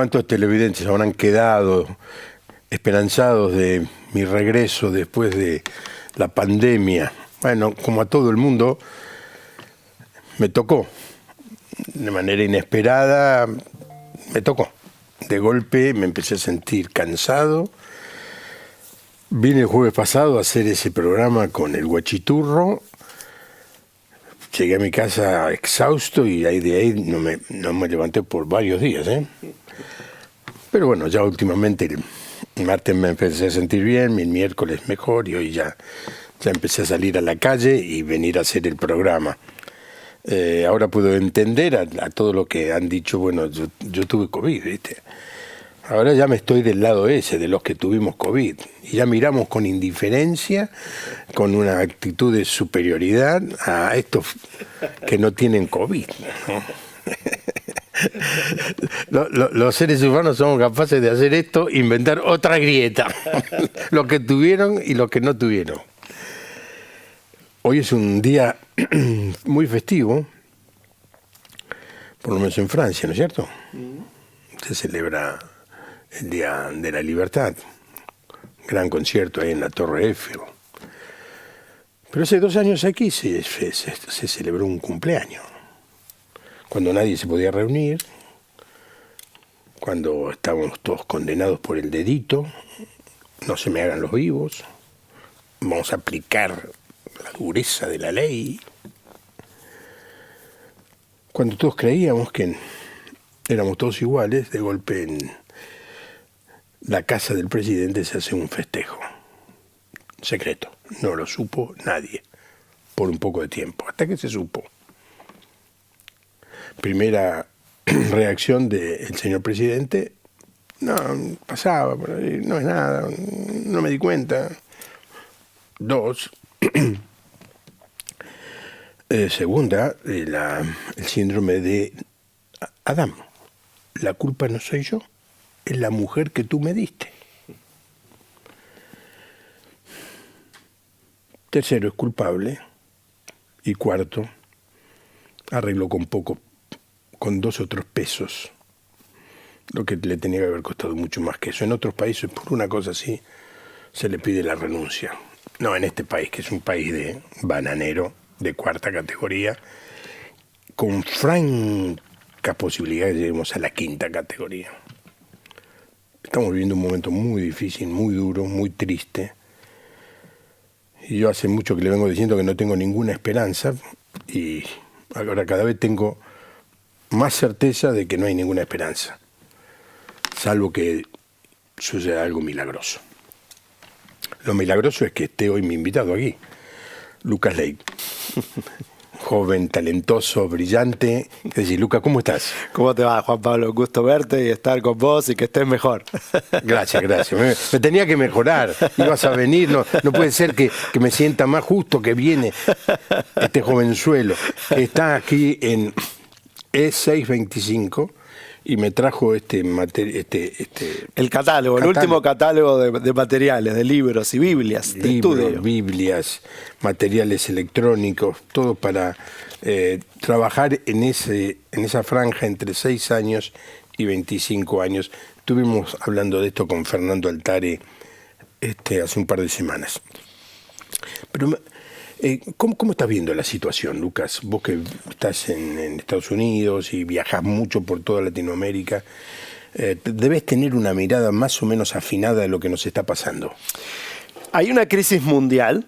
¿Cuántos televidentes habrán quedado esperanzados de mi regreso después de la pandemia? Bueno, como a todo el mundo, me tocó. De manera inesperada, me tocó. De golpe me empecé a sentir cansado. Vine el jueves pasado a hacer ese programa con el Guachiturro. Llegué a mi casa exhausto y de ahí no me levanté por varios días, ¿eh? Pero bueno, ya últimamente el martes me empecé a sentir bien, el miércoles mejor y hoy ya empecé a salir a la calle y venir a hacer el programa. Ahora puedo entender a todo lo que han dicho. Bueno, yo tuve COVID, ¿viste? Ahora ya me estoy del lado ese, de los que tuvimos COVID. Y ya miramos con indiferencia, con una actitud de superioridad a estos que no tienen COVID, ¿no? Los seres humanos somos capaces de hacer esto, inventar otra grieta. Los que tuvieron y los que no tuvieron. Hoy es un día muy festivo, por lo menos en Francia, ¿no es cierto? Se celebra el Día de la Libertad, gran concierto ahí en la Torre Eiffel. Pero hace 2 años aquí se celebró un cumpleaños, cuando nadie se podía reunir, cuando estábamos todos condenados por el dedito, no se me hagan los vivos, vamos a aplicar la dureza de la ley. Cuando todos creíamos que éramos todos iguales, de golpe en la casa del presidente se hace un festejo secreto. No lo supo nadie por un poco de tiempo, hasta que se supo. Primera reacción del señor presidente: no, pasaba por ahí, no es nada, no me di cuenta. 2, segunda, el síndrome de Adán. La culpa no soy yo, es la mujer que tú me diste. 3, es culpable. Y 4, arregló con poco, con 2 o 3 pesos, lo que le tenía que haber costado mucho más que eso. En otros países, por una cosa así, se le pide la renuncia. No en este país, que es un país de bananero, de 4ª categoría, con franca posibilidad de que lleguemos a la 5ª categoría. Estamos viviendo un momento muy difícil, muy duro, muy triste. Y yo hace mucho que le vengo diciendo que no tengo ninguna esperanza, y ahora cada vez tengo más certeza de que no hay ninguna esperanza, salvo que suceda algo milagroso. Lo milagroso es que esté hoy mi invitado aquí, Lucas Leigh. Joven, talentoso, brillante. Es decir, Lucas, ¿cómo estás? ¿Cómo te va, Juan Pablo? Un gusto verte y estar con vos y que estés mejor. Gracias. Me tenía que mejorar. Ibas a venir, no puede ser que me sienta más justo que viene este jovenzuelo. Está aquí en E625 y me trajo el catálogo, el último catálogo de materiales, de libros y Biblias, de estudio. Biblias, materiales electrónicos, todo para trabajar en esa franja entre 6 años y 25 años. Estuvimos hablando de esto con Fernando Altare hace un par de semanas. Pero ¿cómo estás viendo la situación, Lucas? Vos que estás en Estados Unidos y viajás mucho por toda Latinoamérica, debes tener una mirada más o menos afinada de lo que nos está pasando. Hay una crisis mundial.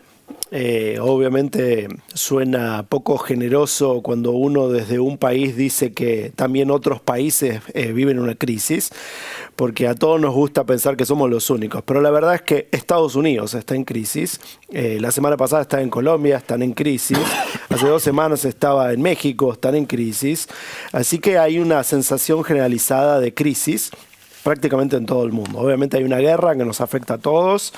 Obviamente suena poco generoso cuando uno desde un país dice que también otros países viven una crisis, porque a todos nos gusta pensar que somos los únicos, pero la verdad es que Estados Unidos está en crisis. La semana pasada estaba en Colombia, están en crisis. Hace 2 semanas estaba en México, están en crisis. Así que hay una sensación generalizada de crisis prácticamente en todo el mundo. Obviamente hay una guerra que nos afecta a todos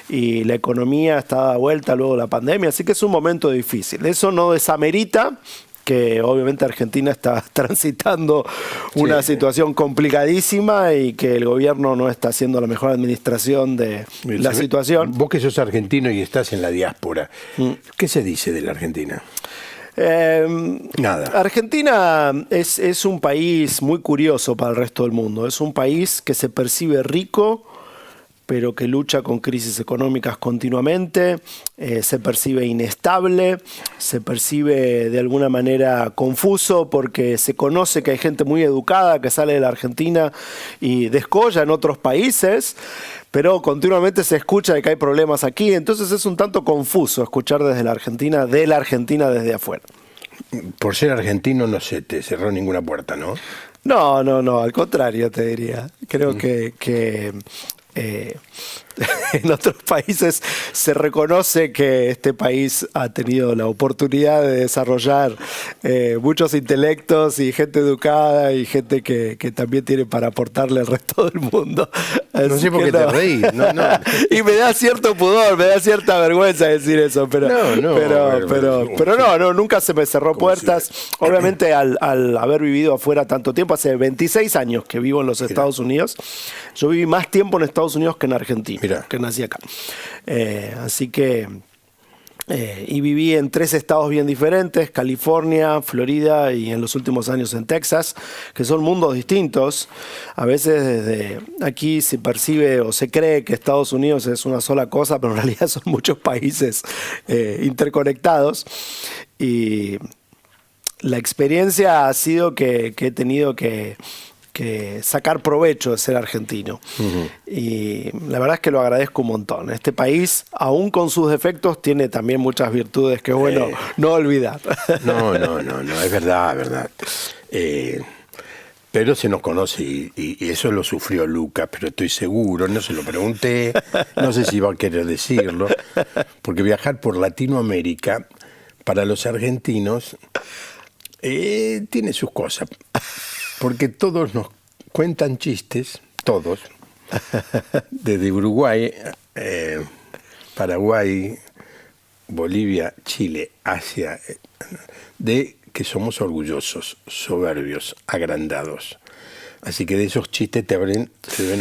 y la economía está dada vuelta luego de la pandemia, así que es un momento difícil. Eso no desamerita que obviamente Argentina está transitando una situación complicadísima y que el gobierno no está haciendo la mejor administración de la situación. Vos que sos argentino y estás en la diáspora, ¿qué se dice de la Argentina? Nada. Argentina es un país muy curioso para el resto del mundo. Es un país que se percibe rico, pero que lucha con crisis económicas continuamente, se percibe inestable, se percibe de alguna manera confuso porque se conoce que hay gente muy educada que sale de la Argentina y descolla en otros países, pero continuamente se escucha de que hay problemas aquí, entonces es un tanto confuso escuchar desde la Argentina desde afuera. Por ser argentino no se te cerró ninguna puerta, ¿no? No, al contrario te diría. Creo que en otros países se reconoce que este país ha tenido la oportunidad de desarrollar muchos intelectos y gente educada y gente que también tiene para aportarle al resto del mundo. No sé por qué te reís. No. Y me da cierto pudor, me da cierta vergüenza decir eso, pero nunca se me cerró puertas. Obviamente al haber vivido afuera tanto tiempo, hace 26 años que vivo en los Estados Unidos, yo viví más tiempo en Estados Unidos que en Argentina, que nací acá. Así que y viví en 3 estados bien diferentes, California, Florida y en los últimos años en Texas, que son mundos distintos. A veces desde aquí se percibe o se cree que Estados Unidos es una sola cosa, pero en realidad son muchos países interconectados. Y la experiencia ha sido que he tenido que sacar provecho de ser argentino. Uh-huh. Y la verdad es que lo agradezco un montón. Este país, aún con sus defectos, tiene también muchas virtudes que es bueno no olvidar. No, es verdad. Pero se nos conoce y eso lo sufrió Lucas, pero estoy seguro, no se lo pregunté, no sé si va a querer decirlo, porque viajar por Latinoamérica para los argentinos tiene sus cosas. Porque todos nos cuentan chistes, todos, desde Uruguay, Paraguay, Bolivia, Chile, Asia, de que somos orgullosos, soberbios, agrandados. Así que de esos chistes te deben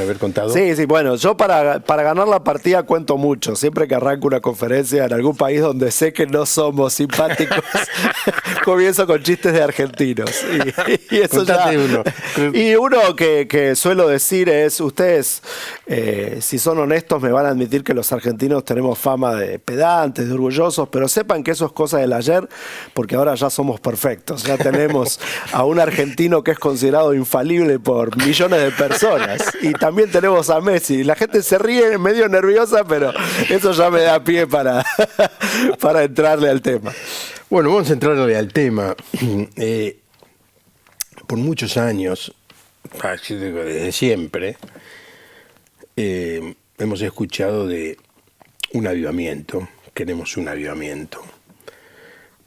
haber contado. Sí, bueno, yo para ganar la partida cuento mucho. Siempre que arranco una conferencia en algún país donde sé que no somos simpáticos, comienzo con chistes de argentinos. Y eso ya. Uno. Y uno que suelo decir es, ustedes, si son honestos, me van a admitir que los argentinos tenemos fama de pedantes, de orgullosos, pero sepan que eso es cosa del ayer, porque ahora ya somos perfectos. Ya tenemos a un argentino que es considerado infalible por millones de personas. Y también tenemos a Messi. La gente se ríe medio nerviosa, pero eso ya me da pie para entrarle al tema. Bueno, vamos a entrarle al tema. Por muchos años, desde siempre, hemos escuchado de un avivamiento. Queremos un avivamiento.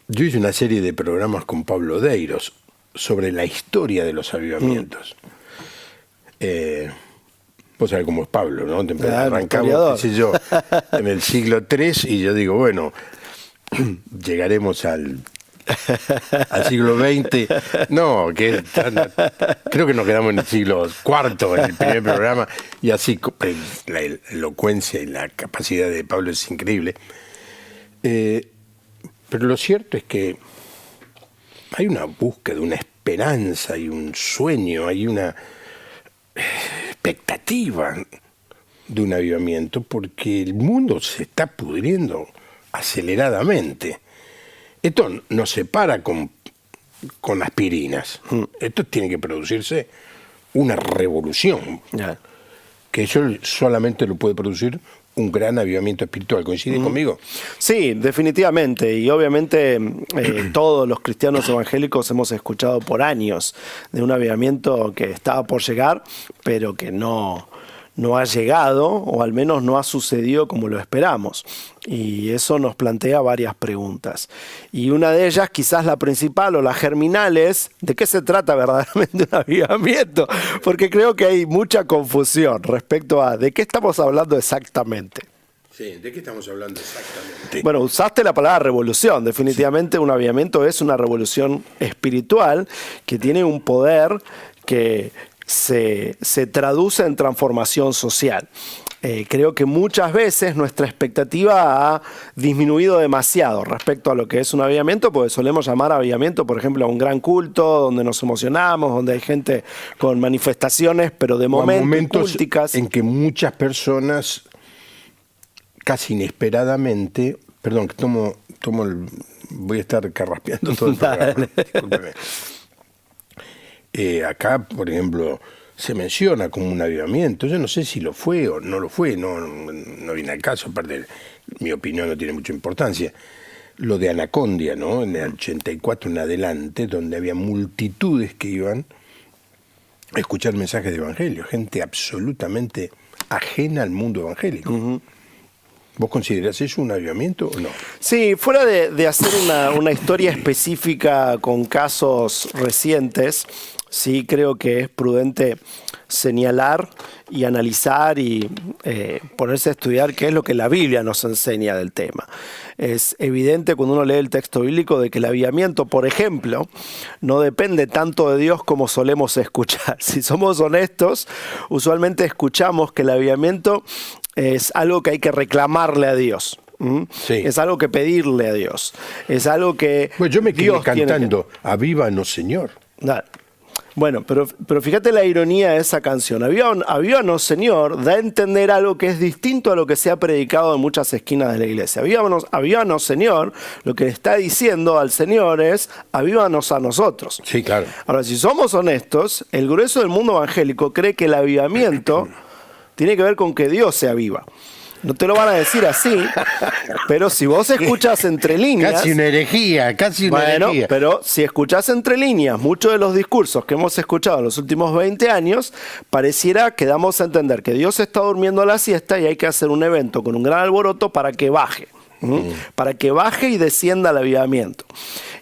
Yo hice una serie de programas con Pablo Deiros sobre la historia de los avivamientos. Vos sabés cómo es Pablo, ¿no? Arrancamos, qué sé yo, en el siglo III y yo digo, bueno, llegaremos al siglo XX. No, creo que nos quedamos en el siglo IV, en el primer programa, y así la elocuencia y la capacidad de Pablo es increíble. Pero lo cierto es que hay una búsqueda, una esperanza y un sueño, hay una expectativa de un avivamiento porque el mundo se está pudriendo aceleradamente. Esto no se para con aspirinas. Esto tiene que producirse una revolución. Que eso solamente lo puede producir un gran avivamiento espiritual. ¿Coincide conmigo? Sí, definitivamente. Y obviamente todos los cristianos evangélicos hemos escuchado por años de un avivamiento que estaba por llegar, pero que no ha llegado, o al menos no ha sucedido como lo esperamos. Y eso nos plantea varias preguntas. Y una de ellas, quizás la principal o la germinal, es ¿de qué se trata verdaderamente un avivamiento? Porque creo que hay mucha confusión respecto a ¿de qué estamos hablando exactamente? Sí, ¿de qué estamos hablando exactamente? Bueno, usaste la palabra revolución. Definitivamente un avivamiento es una revolución espiritual que tiene un poder que se traduce en transformación social. Creo que muchas veces nuestra expectativa ha disminuido demasiado respecto a lo que es un avivamiento, porque solemos llamar avivamiento, por ejemplo, a un gran culto donde nos emocionamos, donde hay gente con manifestaciones, pero de momentos culticas, en que muchas personas casi inesperadamente, perdón, que voy a estar carraspeando todo el programa, discúlpeme. Acá, por ejemplo, se menciona como un avivamiento. Yo no sé si lo fue o no lo fue, no viene al caso, aparte mi opinión no tiene mucha importancia. Lo de Anacondia, ¿no? En el 84 en adelante, donde había multitudes que iban a escuchar mensajes de evangelio, gente absolutamente ajena al mundo evangélico. Uh-huh. ¿Vos considerás eso un avivamiento o no? Sí, fuera de hacer una historia específica con casos recientes, sí creo que es prudente señalar y analizar y ponerse a estudiar qué es lo que la Biblia nos enseña del tema. Es evidente cuando uno lee el texto bíblico de que el avivamiento, por ejemplo, no depende tanto de Dios como solemos escuchar. Si somos honestos, usualmente escuchamos que el avivamiento es algo que hay que reclamarle a Dios. Sí. Es algo que pedirle a Dios. Es algo que pues yo me quedé cantando, avívanos, Señor. Dale. Bueno, pero fíjate la ironía de esa canción. Avívanos, Señor, da a entender algo que es distinto a lo que se ha predicado en muchas esquinas de la iglesia. Avívanos, Señor, lo que está diciendo al Señor es, avívanos a nosotros. Sí, claro. Ahora, si somos honestos, el grueso del mundo evangélico cree que el avivamiento tiene que ver con que Dios se aviva. No te lo van a decir así, pero si vos escuchás entre líneas... Casi una herejía. Pero si escuchás entre líneas muchos de los discursos que hemos escuchado en los últimos 20 años, pareciera que damos a entender que Dios está durmiendo la siesta y hay que hacer un evento con un gran alboroto para que baje. Para que baje y descienda el avivamiento.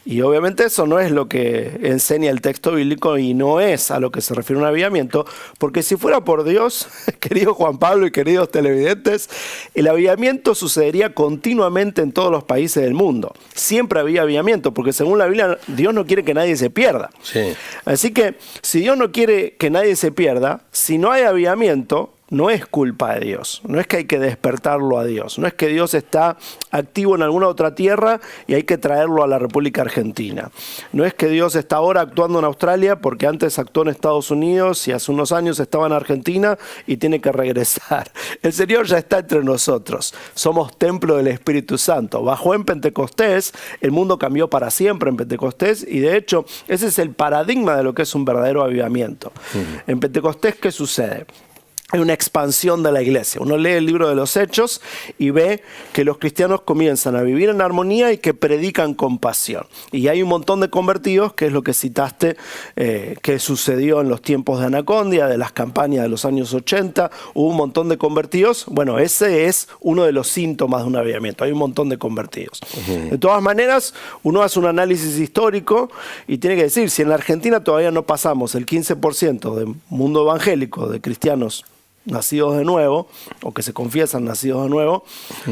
Y obviamente eso no es lo que enseña el texto bíblico y no es a lo que se refiere un avivamiento, porque si fuera por Dios, querido Juan Pablo y queridos televidentes, el avivamiento sucedería continuamente en todos los países del mundo. Siempre había avivamiento, porque según la Biblia, Dios no quiere que nadie se pierda. Sí. Así que si Dios no quiere que nadie se pierda, si no hay avivamiento, no es culpa de Dios, no es que hay que despertarlo a Dios, no es que Dios está activo en alguna otra tierra y hay que traerlo a la República Argentina. No es que Dios está ahora actuando en Australia porque antes actuó en Estados Unidos y hace unos años estaba en Argentina y tiene que regresar. El Señor ya está entre nosotros, somos templo del Espíritu Santo. Bajó en Pentecostés, el mundo cambió para siempre en Pentecostés y de hecho ese es el paradigma de lo que es un verdadero avivamiento. En Pentecostés, ¿qué sucede? Hay una expansión de la iglesia. Uno lee el libro de los Hechos y ve que los cristianos comienzan a vivir en armonía y que predican con pasión. Y hay un montón de convertidos, que es lo que citaste, que sucedió en los tiempos de Anacondia, de las campañas de los años 80. Hubo un montón de convertidos. Bueno, ese es uno de los síntomas de un avivamiento. Hay un montón de convertidos. De todas maneras, uno hace un análisis histórico y tiene que decir, si en la Argentina todavía no pasamos el 15% del mundo evangélico de cristianos nacidos de nuevo, o que se confiesan nacidos de nuevo,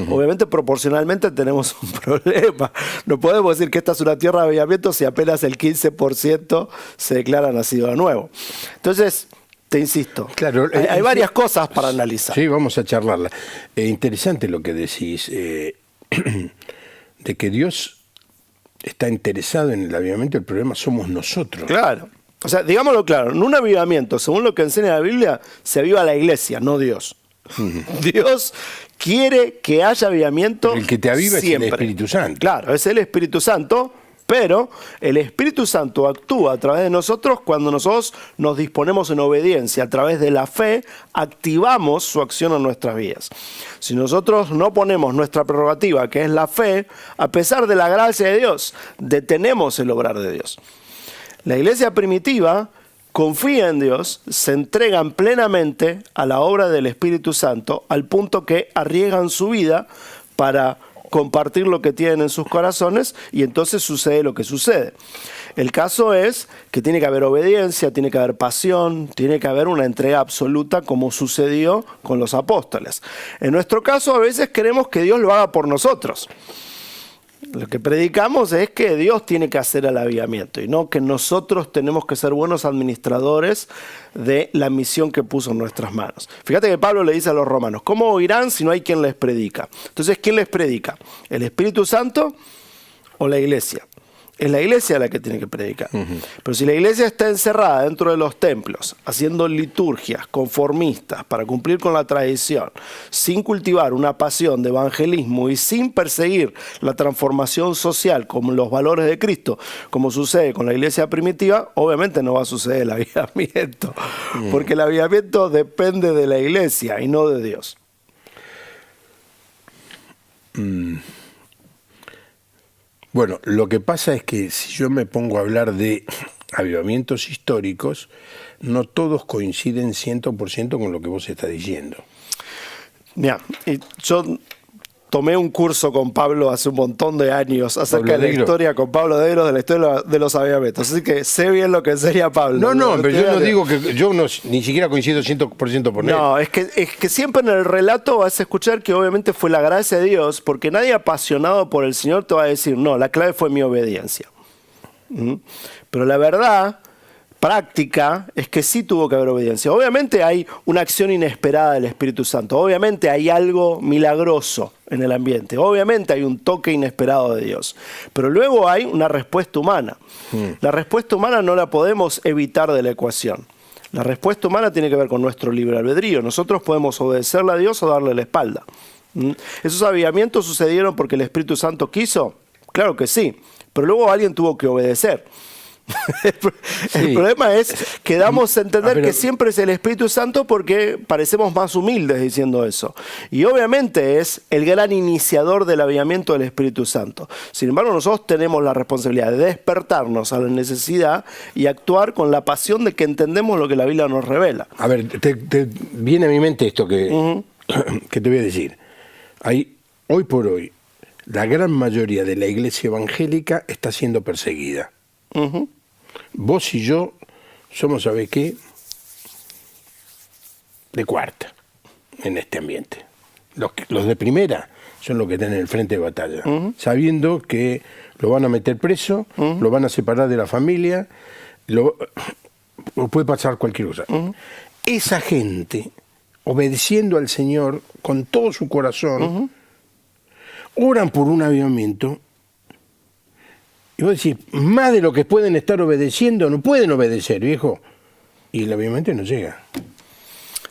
obviamente proporcionalmente tenemos un problema. No podemos decir que esta es una tierra de avivamiento si apenas el 15% se declara nacido de nuevo. Entonces, te insisto, claro, hay varias cosas para analizar. Sí, vamos a charlarla. Interesante lo que decís, de que Dios está interesado en el avivamiento, el problema somos nosotros. Claro. O sea, digámoslo claro, en un avivamiento, según lo que enseña la Biblia, se aviva la iglesia, no Dios. Dios quiere que haya avivamiento siempre. El que te aviva siempre. Es el Espíritu Santo. Claro, es el Espíritu Santo, pero el Espíritu Santo actúa a través de nosotros cuando nosotros nos disponemos en obediencia. A través de la fe, activamos su acción en nuestras vidas. Si nosotros no ponemos nuestra prerrogativa, que es la fe, a pesar de la gracia de Dios, detenemos el obrar de Dios. La iglesia primitiva confía en Dios, se entregan plenamente a la obra del Espíritu Santo, al punto que arriesgan su vida para compartir lo que tienen en sus corazones y entonces sucede lo que sucede. El caso es que tiene que haber obediencia, tiene que haber pasión, tiene que haber una entrega absoluta como sucedió con los apóstoles. En nuestro caso a veces queremos que Dios lo haga por nosotros. Lo que predicamos es que Dios tiene que hacer el avivamiento y no que nosotros tenemos que ser buenos administradores de la misión que puso en nuestras manos. Fíjate que Pablo le dice a los romanos, ¿cómo oirán si no hay quien les predica? Entonces, ¿quién les predica? ¿El Espíritu Santo o la iglesia? Es la iglesia la que tiene que predicar. Pero si la iglesia está encerrada dentro de los templos, haciendo liturgias conformistas para cumplir con la tradición, sin cultivar una pasión de evangelismo y sin perseguir la transformación social como los valores de Cristo, como sucede con la iglesia primitiva, obviamente no va a suceder el avivamiento, porque el avivamiento depende de la iglesia y no de Dios. Bueno, lo que pasa es que si yo me pongo a hablar de avivamientos históricos, no todos coinciden 100% con lo que vos estás diciendo. Mira, yo tomé un curso con Pablo hace un montón de años acerca de la historia con Pablo de la historia de los avivamientos. Así que sé bien lo que enseña Pablo. No, pero yo no digo que yo ni siquiera coincido 100% con él. No, es que siempre en el relato vas a escuchar que obviamente fue la gracia de Dios, porque nadie apasionado por el Señor te va a decir, no, la clave fue mi obediencia. Pero la verdad práctica es que sí tuvo que haber obediencia. Obviamente hay una acción inesperada del Espíritu Santo. Obviamente hay algo milagroso en el ambiente. Obviamente hay un toque inesperado de Dios. Pero luego hay una respuesta humana. La respuesta humana no la podemos evitar de la ecuación. La respuesta humana tiene que ver con nuestro libre albedrío. Nosotros podemos obedecerle a Dios o darle la espalda. ¿Esos avivamientos sucedieron porque el Espíritu Santo quiso? Claro que sí. Pero luego alguien tuvo que obedecer. El problema es que damos a entender que siempre es el Espíritu Santo porque parecemos más humildes diciendo eso. Y obviamente es el gran iniciador del avivamiento del Espíritu Santo. Sin embargo, nosotros tenemos la responsabilidad de despertarnos a la necesidad y actuar con la pasión de que entendemos lo que la Biblia nos revela. A ver, te viene a mi mente esto que te voy a decir. Hoy por hoy, la gran mayoría de la iglesia evangélica está siendo perseguida. Vos y yo somos, ¿sabés qué? De cuarta en este ambiente. Los de primera son los que están en el frente de batalla, sabiendo que lo van a meter preso, lo van a separar de la familia, o puede pasar cualquier cosa. Esa gente, obedeciendo al Señor con todo su corazón, oran por un avivamiento. Y vos decís, más de lo que pueden estar obedeciendo, no pueden obedecer, viejo. Y el avivamiento no llega.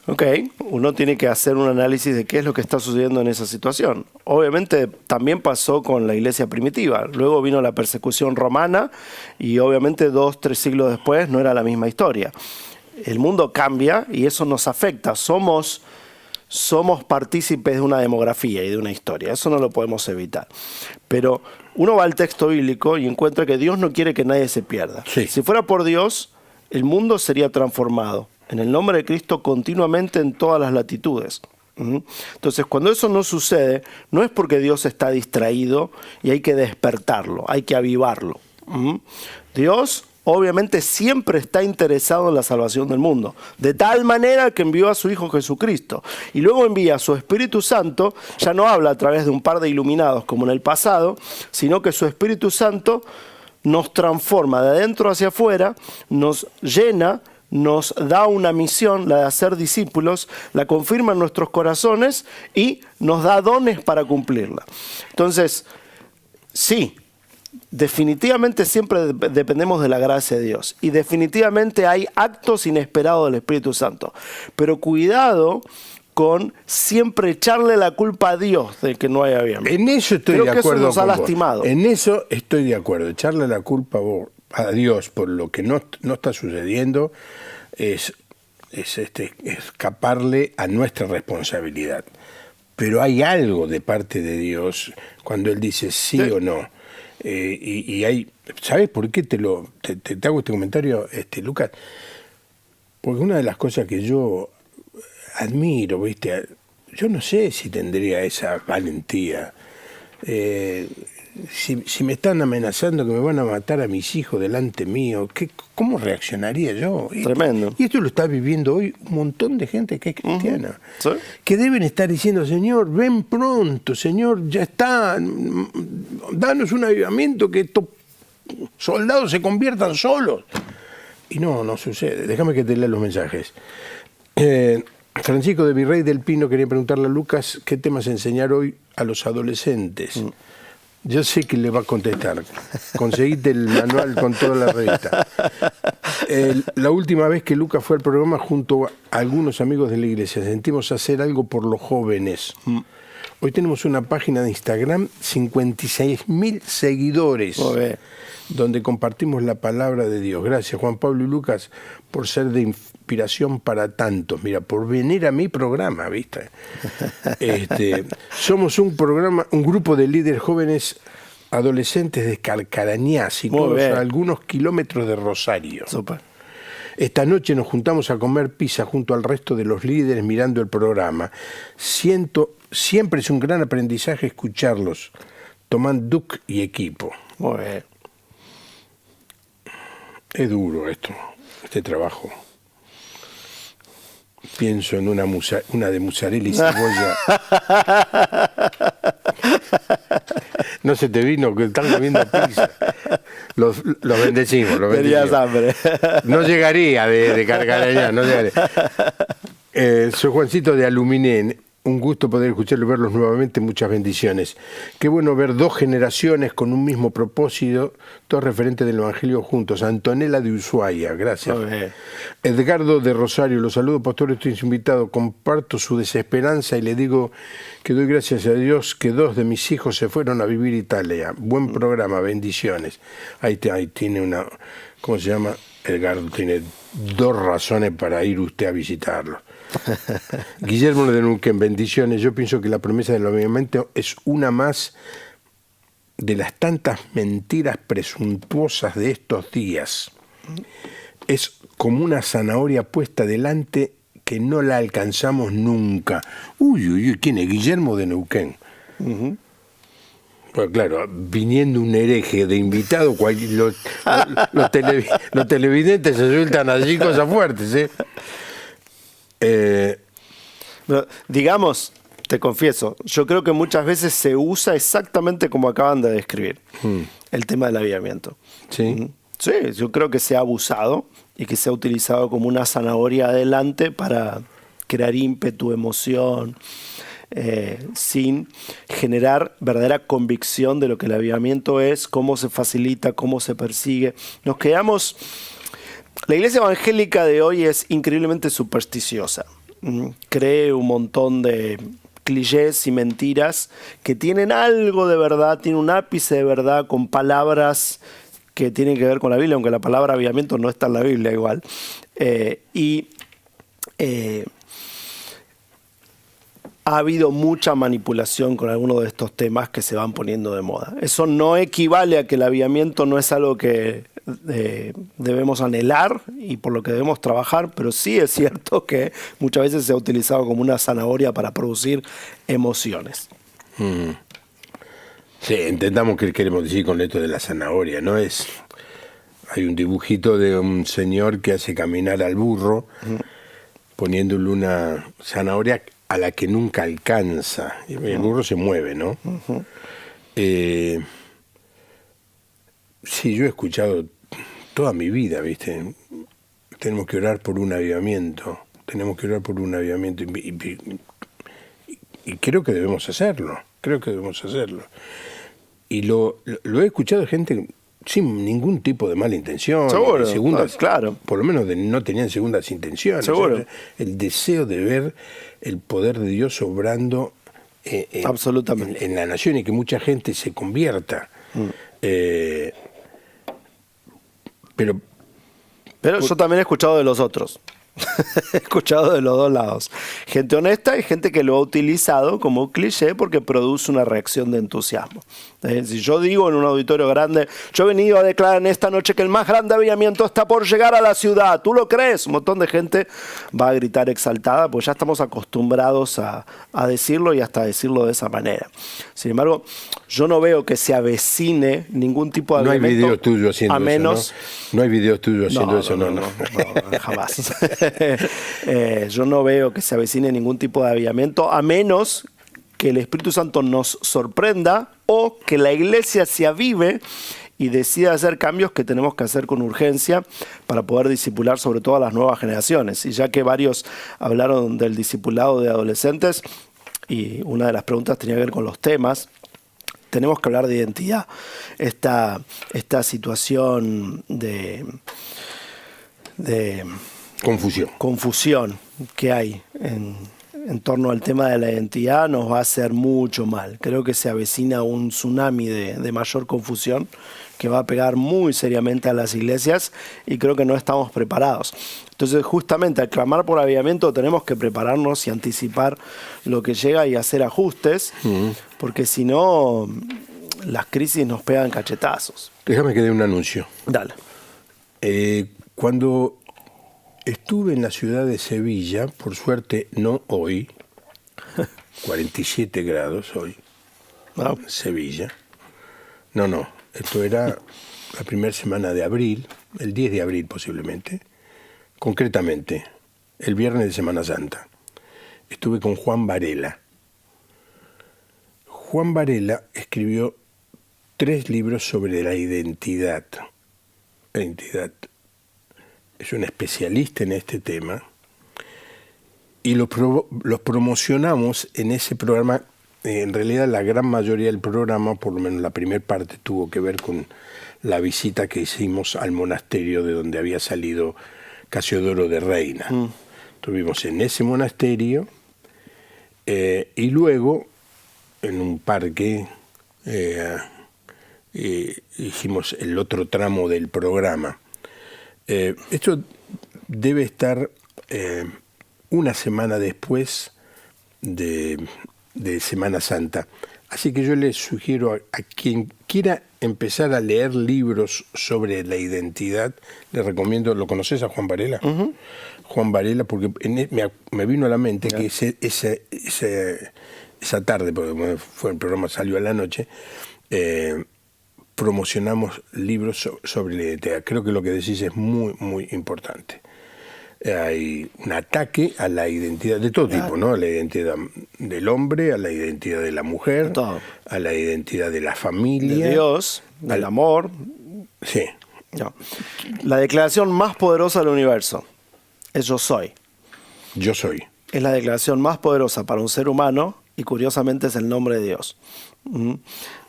Ok, uno tiene que hacer un análisis de qué es lo que está sucediendo en esa situación. Obviamente también pasó con la iglesia primitiva. Luego vino la persecución romana y obviamente 2-3 siglos después no era la misma historia. El mundo cambia y eso nos afecta. Somos partícipes de una demografía y de una historia. Eso no lo podemos evitar. Pero uno va al texto bíblico y encuentra que Dios no quiere que nadie se pierda. Sí. Si fuera por Dios, el mundo sería transformado en el nombre de Cristo continuamente en todas las latitudes. Entonces, cuando eso no sucede, no es porque Dios está distraído y hay que despertarlo, hay que avivarlo. Dios obviamente siempre está interesado en la salvación del mundo, de tal manera que envió a su Hijo Jesucristo. Y luego envía a su Espíritu Santo, ya no habla a través de un par de iluminados como en el pasado, sino que su Espíritu Santo nos transforma de adentro hacia afuera, nos llena, nos da una misión, la de hacer discípulos, la confirma en nuestros corazones y nos da dones para cumplirla. Entonces, sí, definitivamente siempre dependemos de la gracia de Dios y definitivamente hay actos inesperados del Espíritu Santo, pero cuidado con siempre echarle la culpa a Dios de que no haya bien. En eso estoy de acuerdo que eso nos ha con vos. lastimado. En eso estoy de acuerdo. Echarle la culpa a Dios por lo que no está sucediendo es escaparle a nuestra responsabilidad. Pero hay algo de parte de Dios cuando Él dice sí o no. Y hay, ¿sabes por qué te hago este comentario, Lucas? Porque una de las cosas que yo admiro, ¿viste? Yo no sé si tendría esa valentía. si me están amenazando que me van a matar a mis hijos delante mío, ¿cómo reaccionaría yo? Tremendo. Y esto lo está viviendo hoy un montón de gente que es cristiana. ¿Sí? Que deben estar diciendo, Señor, ven pronto, Señor, ya está, danos un avivamiento, que estos soldados se conviertan solos. Y no sucede. Déjame que te lea los mensajes. Francisco de Virrey del Pino quería preguntarle a Lucas qué temas enseñar hoy a los adolescentes. Yo sé que le va a contestar. Conseguiste el manual con toda la revista. La última vez que Lucas fue al programa junto a algunos amigos de la iglesia, sentimos hacer algo por los jóvenes. Hoy tenemos una página de Instagram, 56.000 seguidores, donde compartimos la palabra de Dios. Gracias, Juan Pablo y Lucas, por ser de inspiración para tantos. Mira, por venir a mi programa, ¿viste? Somos un grupo de líderes jóvenes adolescentes de Carcarañá, situados a algunos kilómetros de Rosario. Super. Esta noche nos juntamos a comer pizza junto al resto de los líderes mirando el programa. Siempre es un gran aprendizaje escucharlos. Tomán Duc y equipo. Muy bien. Es duro este trabajo. Pienso en una de mozzarella y cebolla. No se te vino que están comiendo pizza. Los bendecimos. Tenías hambre. No llegaría de Carcarañá, no llegaría. Soy Juancito de Aluminé. Un gusto poder escucharlo y verlos nuevamente. Muchas bendiciones. Qué bueno ver dos generaciones con un mismo propósito, dos referentes del Evangelio juntos. Antonella de Ushuaia, gracias. Edgardo de Rosario, los saludo, pastor, estoy invitado. Comparto su desesperanza y le digo que doy gracias a Dios que dos de mis hijos se fueron a vivir a Italia. Buen programa, bendiciones. Ahí tiene una, ¿cómo se llama? Edgardo tiene dos razones para ir usted a visitarlo. Guillermo de Neuquén, bendiciones. Yo pienso que la promesa del avivamiento es una más de las tantas mentiras presuntuosas de estos días. Es como una zanahoria puesta delante que no la alcanzamos nunca. Uy, ¿quién es? Guillermo de Neuquén. Pues claro, viniendo un hereje de invitado, los televidentes se sueltan allí cosas fuertes, ¿eh? Digamos, te confieso, yo creo que muchas veces se usa exactamente como acaban de describir el tema del avivamiento. ¿Sí? Sí, yo creo que se ha abusado y que se ha utilizado como una zanahoria adelante para crear ímpetu, emoción, sin generar verdadera convicción de lo que el avivamiento es, cómo se facilita, cómo se persigue. Nos quedamos... La iglesia evangélica de hoy es increíblemente supersticiosa. Cree un montón de clichés y mentiras que tienen algo de verdad, tienen un ápice de verdad con palabras que tienen que ver con la Biblia, aunque la palabra avivamiento no está en la Biblia igual. Ha habido mucha manipulación con algunos de estos temas que se van poniendo de moda. Eso no equivale a que el avivamiento no es algo que debemos anhelar y por lo que debemos trabajar, pero sí es cierto que muchas veces se ha utilizado como una zanahoria para producir emociones. Sí, entendamos qué queremos decir con esto de la zanahoria, ¿no? Hay un dibujito de un señor que hace caminar al burro poniéndole una zanahoria a la que nunca alcanza. El burro se mueve, ¿no? Sí, yo he escuchado toda mi vida, ¿viste? Tenemos que orar por un avivamiento. Tenemos que orar por un avivamiento. Y creo que debemos hacerlo. Y lo he escuchado de gente sin ningún tipo de mala intención. Seguro, claro. Por lo menos no tenían segundas intenciones. Seguro. O sea, el deseo de ver el poder de Dios obrando absolutamente en la nación y que mucha gente se convierta. Pero yo también he escuchado de los otros. He escuchado de los dos lados. Gente honesta y gente que lo ha utilizado como cliché porque produce una reacción de entusiasmo. Si yo digo en un auditorio grande, yo he venido a declarar en esta noche que el más grande avivamiento está por llegar a la ciudad, ¿tú lo crees? Un montón de gente va a gritar exaltada, pues ya estamos acostumbrados a decirlo y hasta decirlo de esa manera. Sin embargo, yo no veo que se avecine ningún tipo de No hay avivamiento. video tuyo haciendo a menos, eso, ¿no? No hay video tuyo haciendo eso, no. Jamás. Yo no veo que se avecine ningún tipo de avivamiento, a menos que el Espíritu Santo nos sorprenda o que la iglesia se avive y decida hacer cambios que tenemos que hacer con urgencia para poder discipular sobre todo a las nuevas generaciones. Y ya que varios hablaron del discipulado de adolescentes, y una de las preguntas tenía que ver con los temas, tenemos que hablar de identidad. Esta situación de confusión que hay en torno al tema de la identidad nos va a hacer mucho mal. Creo que se avecina un tsunami de mayor confusión que va a pegar muy seriamente a las iglesias y creo que no estamos preparados. Entonces, justamente al clamar por avivamiento tenemos que prepararnos y anticipar lo que llega y hacer ajustes, porque si no, las crisis nos pegan cachetazos. Déjame que dé un anuncio. Dale. Cuando estuve en la ciudad de Sevilla, por suerte no hoy, 47 grados hoy, ¿No? Sevilla. No, esto era la primera semana de abril, el 10 de abril posiblemente, concretamente, el viernes de Semana Santa. Estuve con Juan Varela. Juan Varela escribió 3 libros sobre la identidad. La identidad. Es un especialista en este tema y los promocionamos en ese programa. En realidad la gran mayoría del programa, por lo menos la primera parte, tuvo que ver con la visita que hicimos al monasterio de donde había salido Casiodoro de Reina. Estuvimos en ese monasterio y luego en un parque hicimos el otro tramo del programa. Esto debe estar una semana después de Semana Santa. Así que yo le sugiero a quien quiera empezar a leer libros sobre la identidad, le recomiendo, ¿lo conoces a Juan Varela? Uh-huh. Juan Varela, porque me vino a la mente que esa tarde, porque el programa salió a la noche, promocionamos libros sobre la identidad. Creo que lo que decís es muy, muy importante. Hay un ataque a la identidad de todo tipo, ¿no? A la identidad del hombre, a la identidad de la mujer, a la identidad de la familia. De Dios, del amor. Sí. No. La declaración más poderosa del universo es yo soy. Yo soy. Es la declaración más poderosa para un ser humano y curiosamente es el nombre de Dios.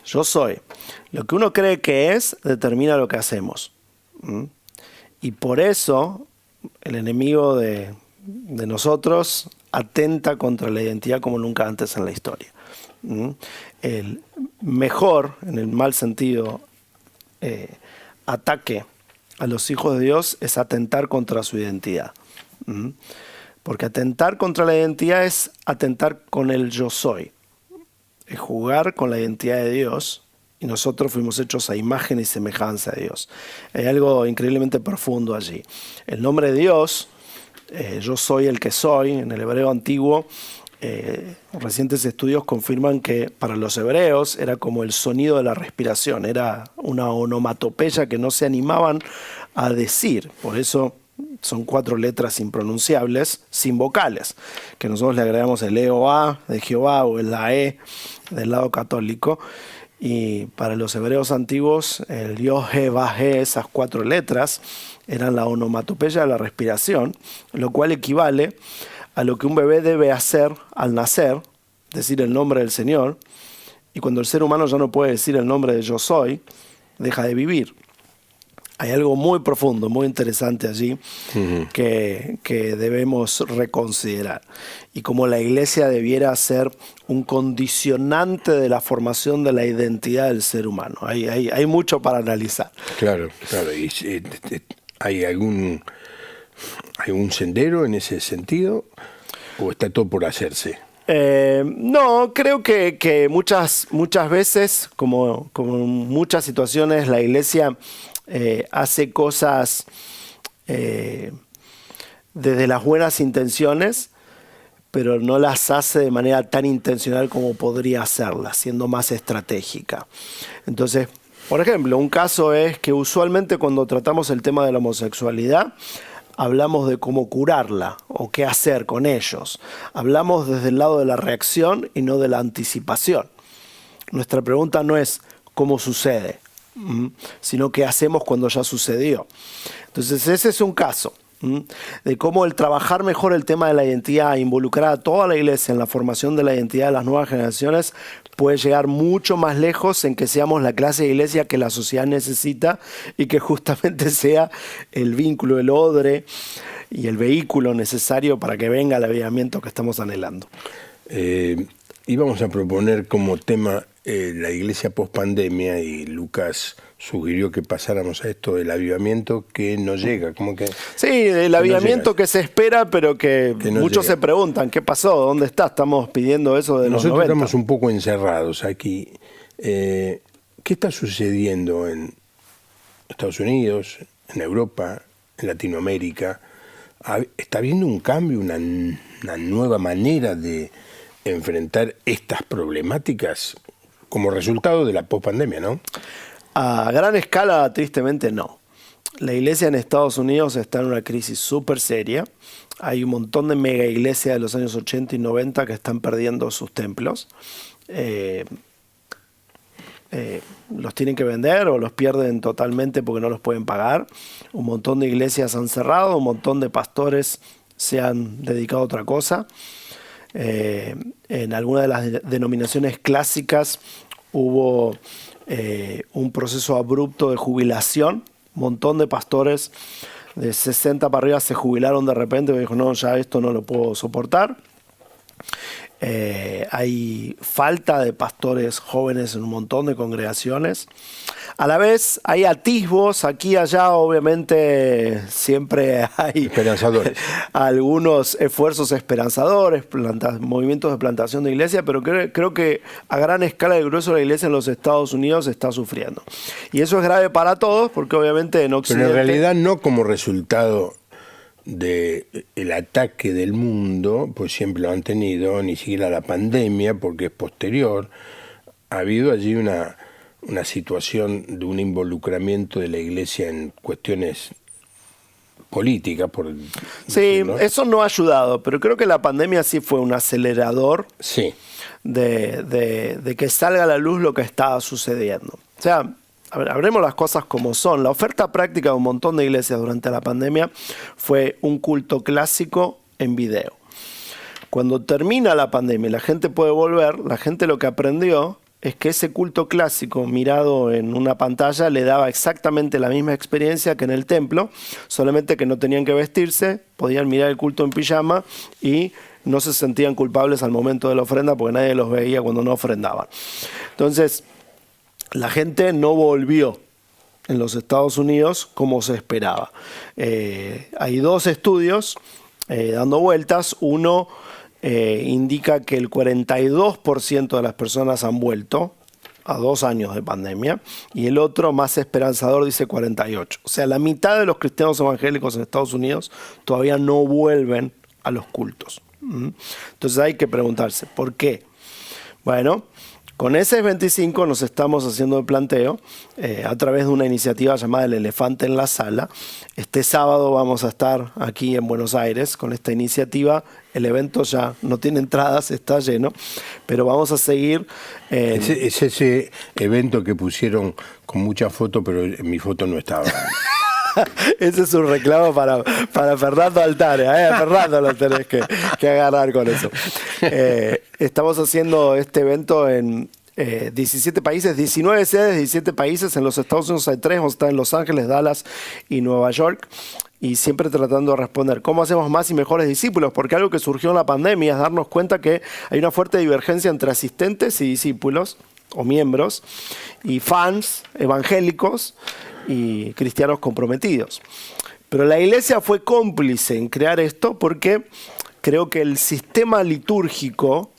Yo soy. Lo que uno cree que es determina lo que hacemos. Y por eso el enemigo de nosotros atenta contra la identidad como nunca antes en la historia. El mejor, en el mal sentido, ataque a los hijos de Dios es atentar contra su identidad. Porque atentar contra la identidad es atentar con el yo soy. Es jugar con la identidad de Dios. Y nosotros fuimos hechos a imagen y semejanza de Dios. Hay algo increíblemente profundo allí. El nombre de Dios, yo soy el que soy, en el hebreo antiguo, recientes estudios confirman que para los hebreos era como el sonido de la respiración, era una onomatopeya que no se animaban a decir. Por eso son 4 letras impronunciables, sin vocales, que nosotros le agregamos el E-O-A de Jehová o el A-E del lado católico. Y para los hebreos antiguos, el Yod-He-Vah-He, esas 4 letras, eran la onomatopeya de la respiración, lo cual equivale a lo que un bebé debe hacer al nacer, decir el nombre del Señor, y cuando el ser humano ya no puede decir el nombre de yo soy, deja de vivir. Hay algo muy profundo, muy interesante allí que debemos reconsiderar. Y como la iglesia debiera ser un condicionante de la formación de la identidad del ser humano. Hay mucho para analizar. Claro. Y hay algún sendero en ese sentido o está todo por hacerse? No, creo que muchas veces, como en muchas situaciones, la Iglesia hace cosas desde las buenas intenciones, pero no las hace de manera tan intencional como podría hacerlas, siendo más estratégica. Entonces, por ejemplo, un caso es que usualmente cuando tratamos el tema de la homosexualidad, hablamos de cómo curarla o qué hacer con ellos. Hablamos desde el lado de la reacción y no de la anticipación. Nuestra pregunta no es cómo sucede, sino qué hacemos cuando ya sucedió. Entonces ese es un caso de cómo el trabajar mejor el tema de la identidad, involucrar a toda la iglesia en la formación de la identidad de las nuevas generaciones, puede llegar mucho más lejos en que seamos la clase de iglesia que la sociedad necesita y que justamente sea el vínculo, el odre y el vehículo necesario para que venga el avivamiento que estamos anhelando. Íbamos a proponer como tema la iglesia post-pandemia y Lucas sugirió que pasáramos a esto del avivamiento que no llega. Como que sí, el avivamiento no que se espera, pero que no muchos llega. se preguntan, ¿qué pasó? ¿Dónde está? Estamos pidiendo eso de Nosotros los 90. estamos un poco encerrados aquí. ¿Qué está sucediendo en Estados Unidos, en Europa, en Latinoamérica? ¿Está habiendo un cambio, una nueva manera de enfrentar estas problemáticas como resultado de la pospandemia, no? A gran escala, tristemente, no. La iglesia en Estados Unidos está en una crisis súper seria. Hay un montón de mega iglesias de los años 80 y 90 que están perdiendo sus templos. Los tienen que vender o los pierden totalmente porque no los pueden pagar. Un montón de iglesias han cerrado, un montón de pastores se han dedicado a otra cosa. En algunas de las denominaciones clásicas hubo un proceso abrupto de jubilación. Un montón de pastores de 60 para arriba se jubilaron de repente y dijo, no, ya esto no lo puedo soportar. Hay falta de pastores jóvenes en un montón de congregaciones. A la vez hay atisbos aquí y allá, obviamente siempre hay esperanzadores. Algunos esfuerzos esperanzadores, movimientos de plantación de iglesia, pero creo que a gran escala el grueso de la iglesia en los Estados Unidos está sufriendo. Y eso es grave para todos, porque obviamente en Occidente... Pero en realidad no como resultado del ataque del mundo, pues siempre lo han tenido, ni siquiera la pandemia, porque es posterior. Ha habido allí una situación de un involucramiento de la iglesia en cuestiones políticas. Sí, ¿no? Eso no ha ayudado, pero creo que la pandemia sí fue un acelerador sí. de que salga a la luz lo que estaba sucediendo. O sea, hablemos las cosas como son. La oferta práctica de un montón de iglesias durante la pandemia fue un culto clásico en video. Cuando termina la pandemia y la gente puede volver, la gente lo que aprendió es que ese culto clásico mirado en una pantalla le daba exactamente la misma experiencia que en el templo, solamente que no tenían que vestirse, podían mirar el culto en pijama y no se sentían culpables al momento de la ofrenda porque nadie los veía cuando no ofrendaban. Entonces, la gente no volvió en los Estados Unidos como se esperaba. Hay dos estudios dando vueltas. Uno indica que el 42% de las personas han vuelto a 2 años de pandemia y el otro, más esperanzador, dice 48%. O sea, la mitad de los cristianos evangélicos en Estados Unidos todavía no vuelven a los cultos. Entonces hay que preguntarse, ¿por qué? Bueno, con ese 25 nos estamos haciendo el planteo a través de una iniciativa llamada El Elefante en la Sala. Este sábado vamos a estar aquí en Buenos Aires con esta iniciativa. El evento ya no tiene entradas, está lleno, pero vamos a seguir. Es ese evento que pusieron con muchas fotos, pero en mi foto no estaba. Ese es un reclamo para Fernando Altares. Fernando lo tenés que agarrar con eso. Estamos haciendo este evento en 17 países, 19 sedes, 17 países. En los Estados Unidos hay 3, vamos a estar en Los Ángeles, Dallas y Nueva York. Y siempre tratando de responder cómo hacemos más y mejores discípulos, porque algo que surgió en la pandemia es darnos cuenta que hay una fuerte divergencia entre asistentes y discípulos o miembros y fans evangélicos y cristianos comprometidos. Pero la iglesia fue cómplice en crear esto porque creo que el sistema litúrgico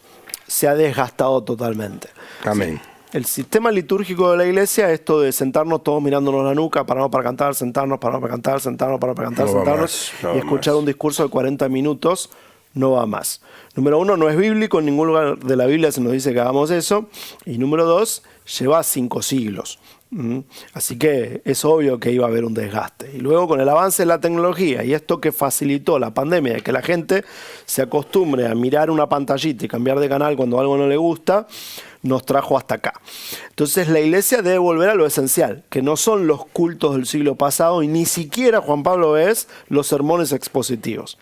se ha desgastado totalmente. Amén. El sistema litúrgico de la iglesia, esto de sentarnos todos mirándonos la nuca, pararnos para cantar, sentarnos, pararnos para cantar, sentarnos, pararnos para cantar, No va sentarnos más, no y va escuchar más. un discurso de 40 minutos, no va más. Número uno, no es bíblico, en ningún lugar de la Biblia se nos dice que hagamos eso. Y número dos, lleva 5 siglos. Así que es obvio que iba a haber un desgaste. Y luego con el avance de la tecnología y esto que facilitó la pandemia, de que la gente se acostumbre a mirar una pantallita y cambiar de canal cuando algo no le gusta, nos trajo hasta acá. Entonces la iglesia debe volver a lo esencial, que no son los cultos del siglo pasado y ni siquiera, Juan Pablo, es los sermones expositivos.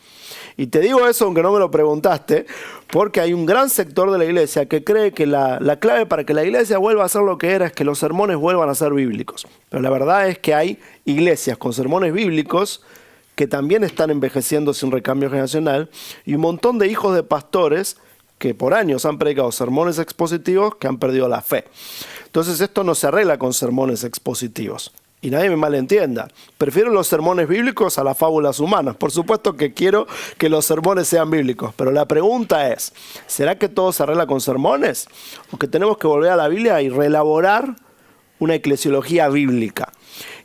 Y te digo eso aunque no me lo preguntaste, porque hay un gran sector de la iglesia que cree que la clave para que la iglesia vuelva a ser lo que era es que los sermones vuelvan a ser bíblicos. Pero la verdad es que hay iglesias con sermones bíblicos que también están envejeciendo sin recambio generacional y un montón de hijos de pastores que por años han predicado sermones expositivos que han perdido la fe. Entonces esto no se arregla con sermones expositivos. Y nadie me malentienda, prefiero los sermones bíblicos a las fábulas humanas. Por supuesto que quiero que los sermones sean bíblicos, pero la pregunta es, ¿será que todo se arregla con sermones? ¿O que tenemos que volver a la Biblia y reelaborar una eclesiología bíblica?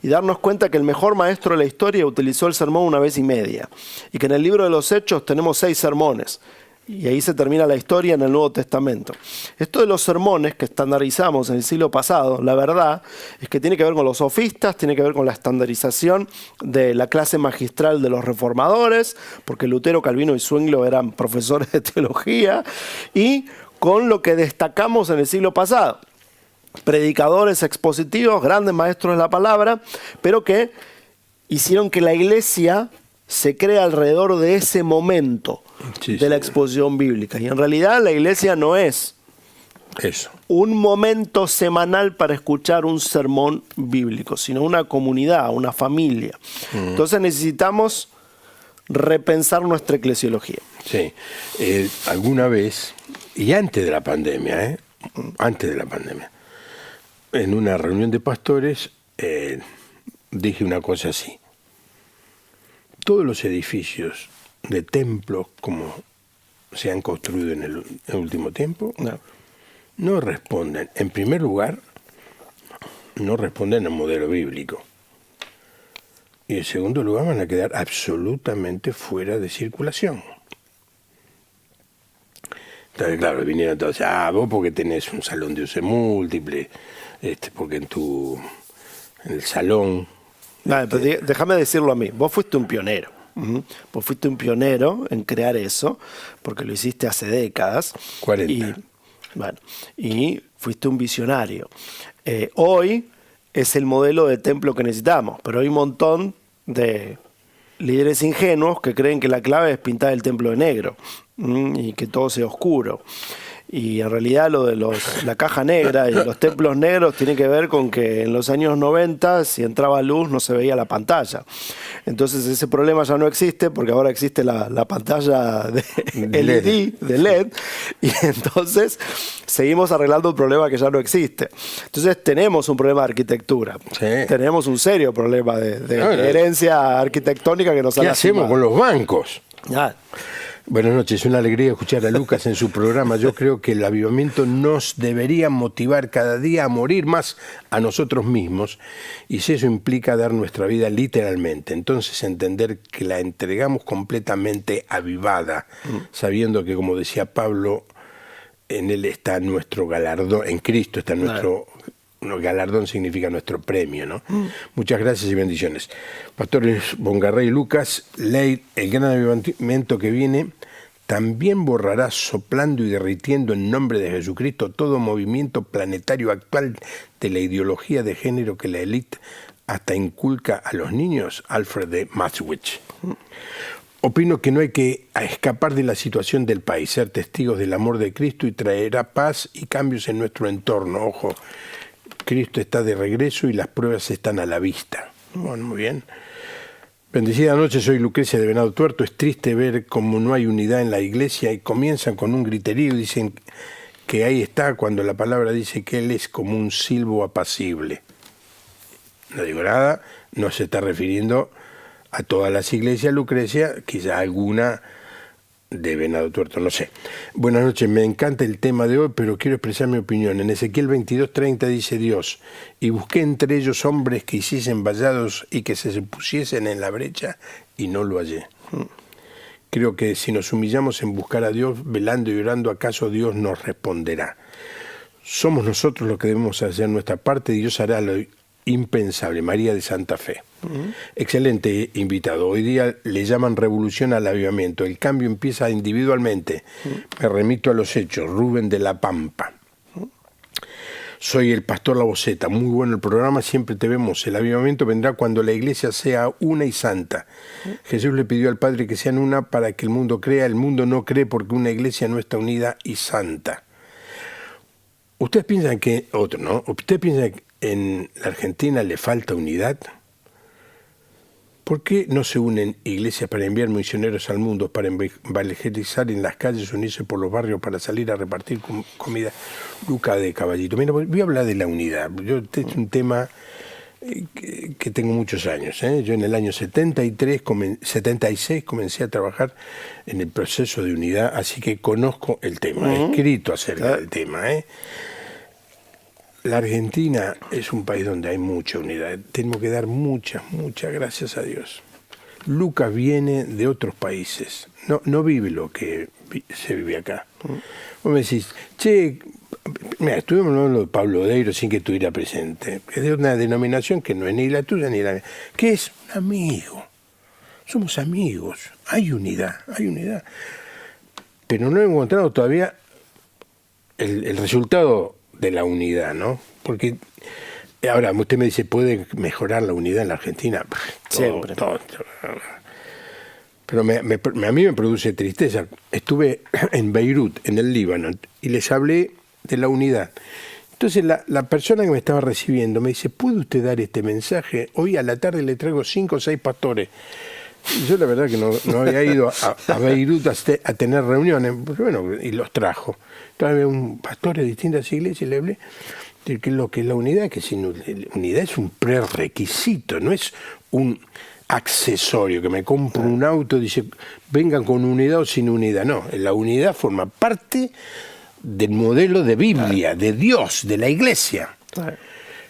Y darnos cuenta que el mejor maestro de la historia utilizó el sermón 1 vez y media. Y que en el libro de los Hechos tenemos 6 sermones. Y ahí se termina la historia en el Nuevo Testamento. Esto de los sermones que estandarizamos en el siglo pasado, la verdad es que tiene que ver con los sofistas, tiene que ver con la estandarización de la clase magistral de los reformadores, porque Lutero, Calvino y Zwinglio eran profesores de teología, y con lo que destacamos en el siglo pasado. Predicadores expositivos, grandes maestros de la palabra, pero que hicieron que la iglesia se crea alrededor de ese momento de la exposición bíblica. Y en realidad la iglesia no es eso, un momento semanal para escuchar un sermón bíblico, sino una comunidad, una familia. Entonces necesitamos repensar nuestra eclesiología. Sí. Alguna vez, y antes de la pandemia, en una reunión de pastores, dije una cosa así. Todos los edificios de templos como se han construido en el último tiempo no responden, en primer lugar, no responden al modelo bíblico. Y en segundo lugar van a quedar absolutamente fuera de circulación. Entonces, claro, vinieron todos, vos porque tenés un salón de uso múltiple, porque en el salón... Pero déjame decirlo a mí, vos fuiste un pionero. Vos fuiste un pionero en crear eso, porque lo hiciste hace décadas. 40. Y fuiste un visionario. Hoy es el modelo de templo que necesitamos, pero hay un montón de líderes ingenuos que creen que la clave es pintar el templo de negro y que todo sea oscuro. Y en realidad lo de la caja negra y los templos negros tiene que ver con que en los años 90, si entraba luz, no se veía la pantalla. Entonces ese problema ya no existe porque ahora existe la pantalla de LED, de LED, y entonces seguimos arreglando un problema que ya no existe. Entonces tenemos un problema de arquitectura. Sí. Tenemos un serio problema de herencia arquitectónica que nos ha ¿Qué lastimado. hacemos con los bancos? Ya. Buenas noches, una alegría escuchar a Lucas en su programa. Yo creo que el avivamiento nos debería motivar cada día a morir más a nosotros mismos, y si eso implica dar nuestra vida literalmente, entonces entender que la entregamos completamente avivada, sabiendo que, como decía Pablo, en Él está nuestro galardón, en Cristo está nuestro galardón, significa nuestro premio, ¿no? Muchas gracias y bendiciones. Pastores Bongarrey y Lucas, ley, el gran avivamiento que viene también borrará soplando y derritiendo en nombre de Jesucristo todo movimiento planetario actual de la ideología de género que la élite hasta inculca a los niños. Alfred de Maswich. Opino que no hay que escapar de la situación del país, ser testigos del amor de Cristo, y traerá paz y cambios en nuestro entorno. Ojo, Cristo está de regreso y las pruebas están a la vista. Bueno, muy bien. Bendecida noche, soy Lucrecia de Venado Tuerto. Es triste ver cómo no hay unidad en la iglesia y comienzan con un griterío y dicen que ahí está cuando la palabra dice que Él es como un silbo apacible. No digo nada, no se está refiriendo a todas las iglesias, Lucrecia, quizá alguna de Venado Tuerto, no sé. Buenas noches, me encanta el tema de hoy, pero quiero expresar mi opinión. En Ezequiel 22:30 dice Dios, y busqué entre ellos hombres que hiciesen vallados y que se pusiesen en la brecha, y no lo hallé. Creo que si nos humillamos en buscar a Dios, velando y orando, ¿acaso Dios nos responderá? Somos nosotros los que debemos hacer nuestra parte y Dios hará lo impensable. María de Santa Fe. Excelente invitado. Hoy día le llaman revolución al avivamiento. El cambio empieza individualmente. Me remito a los hechos. Rubén de la Pampa. Soy el pastor La Boceta. Muy bueno el programa, siempre te vemos. El avivamiento vendrá cuando la iglesia sea una y santa. Jesús le pidió al Padre que sean una para que el mundo crea. El mundo no cree porque una iglesia no está unida y santa. ¿Ustedes piensan que, otro, ¿no? ¿Ustedes piensan que en la Argentina le falta unidad? ¿Por qué no se unen iglesias para enviar misioneros al mundo, para evangelizar en las calles, unirse por los barrios, para salir a repartir comida? Luca de Caballito. Mira, voy a hablar de la unidad. Este es un tema que tengo muchos años. Yo en el año 76 comencé a trabajar en el proceso de unidad, así que conozco el tema, he escrito acerca del tema. La Argentina es un país donde hay mucha unidad. Tenemos que dar muchas gracias a Dios. Lucas viene de otros países. No vive lo que se vive acá. Vos me decís, che, mira, estuvimos hablando de Pablo Odeiro sin que estuviera presente. Es de una denominación que no es ni la tuya ni la mía. Que es un amigo. Somos amigos. Hay unidad. Pero no he encontrado todavía el resultado de la unidad, ¿no? Porque ahora usted me dice, ¿puede mejorar la unidad en la Argentina? Siempre. Todo. Pero a mí me produce tristeza. Estuve en Beirut, en el Líbano, y les hablé de la unidad. Entonces la persona que me estaba recibiendo me dice, ¿puede usted dar este mensaje? Hoy a la tarde le traigo 5 o 6 pastores. Y yo la verdad que no había ido a Beirut a tener reuniones, pues bueno, y los trajo. Entonces había un pastor de distintas iglesias y le hablé de que lo que es la unidad, que unidad es un prerequisito, no es un accesorio, que me compro un auto y dice, vengan con unidad o sin unidad. No, la unidad forma parte del modelo de Biblia, de Dios, de la iglesia.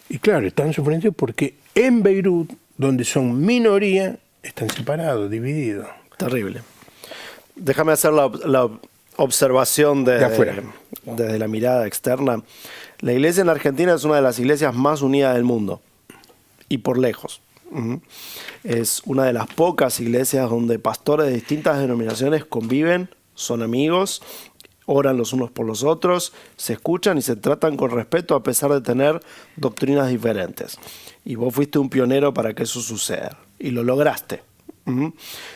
Y claro, están sorprendidos porque en Beirut, donde son minoría, están separados, divididos. Terrible. Déjame hacer la observación desde la mirada externa. La iglesia en Argentina es una de las iglesias más unidas del mundo. Y por lejos. Es una de las pocas iglesias donde pastores de distintas denominaciones conviven, son amigos, oran los unos por los otros, se escuchan y se tratan con respeto a pesar de tener doctrinas diferentes. Y vos fuiste un pionero para que eso suceda. Y lo lograste.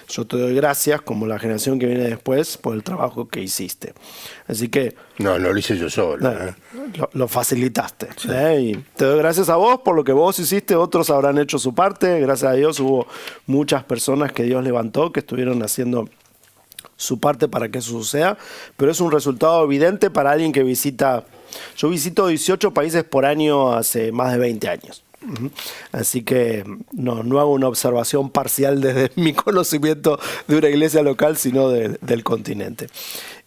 Yo te doy gracias, como la generación que viene después, por el trabajo que hiciste. Así que... No lo hice yo solo. Lo facilitaste. Sí. Y te doy gracias a vos por lo que vos hiciste. Otros habrán hecho su parte. Gracias a Dios hubo muchas personas que Dios levantó, que estuvieron haciendo su parte para que eso suceda. Pero es un resultado evidente para alguien que visita... Yo visito 18 países por año hace más de 20 años. Así que no hago una observación parcial desde mi conocimiento de una iglesia local, sino del continente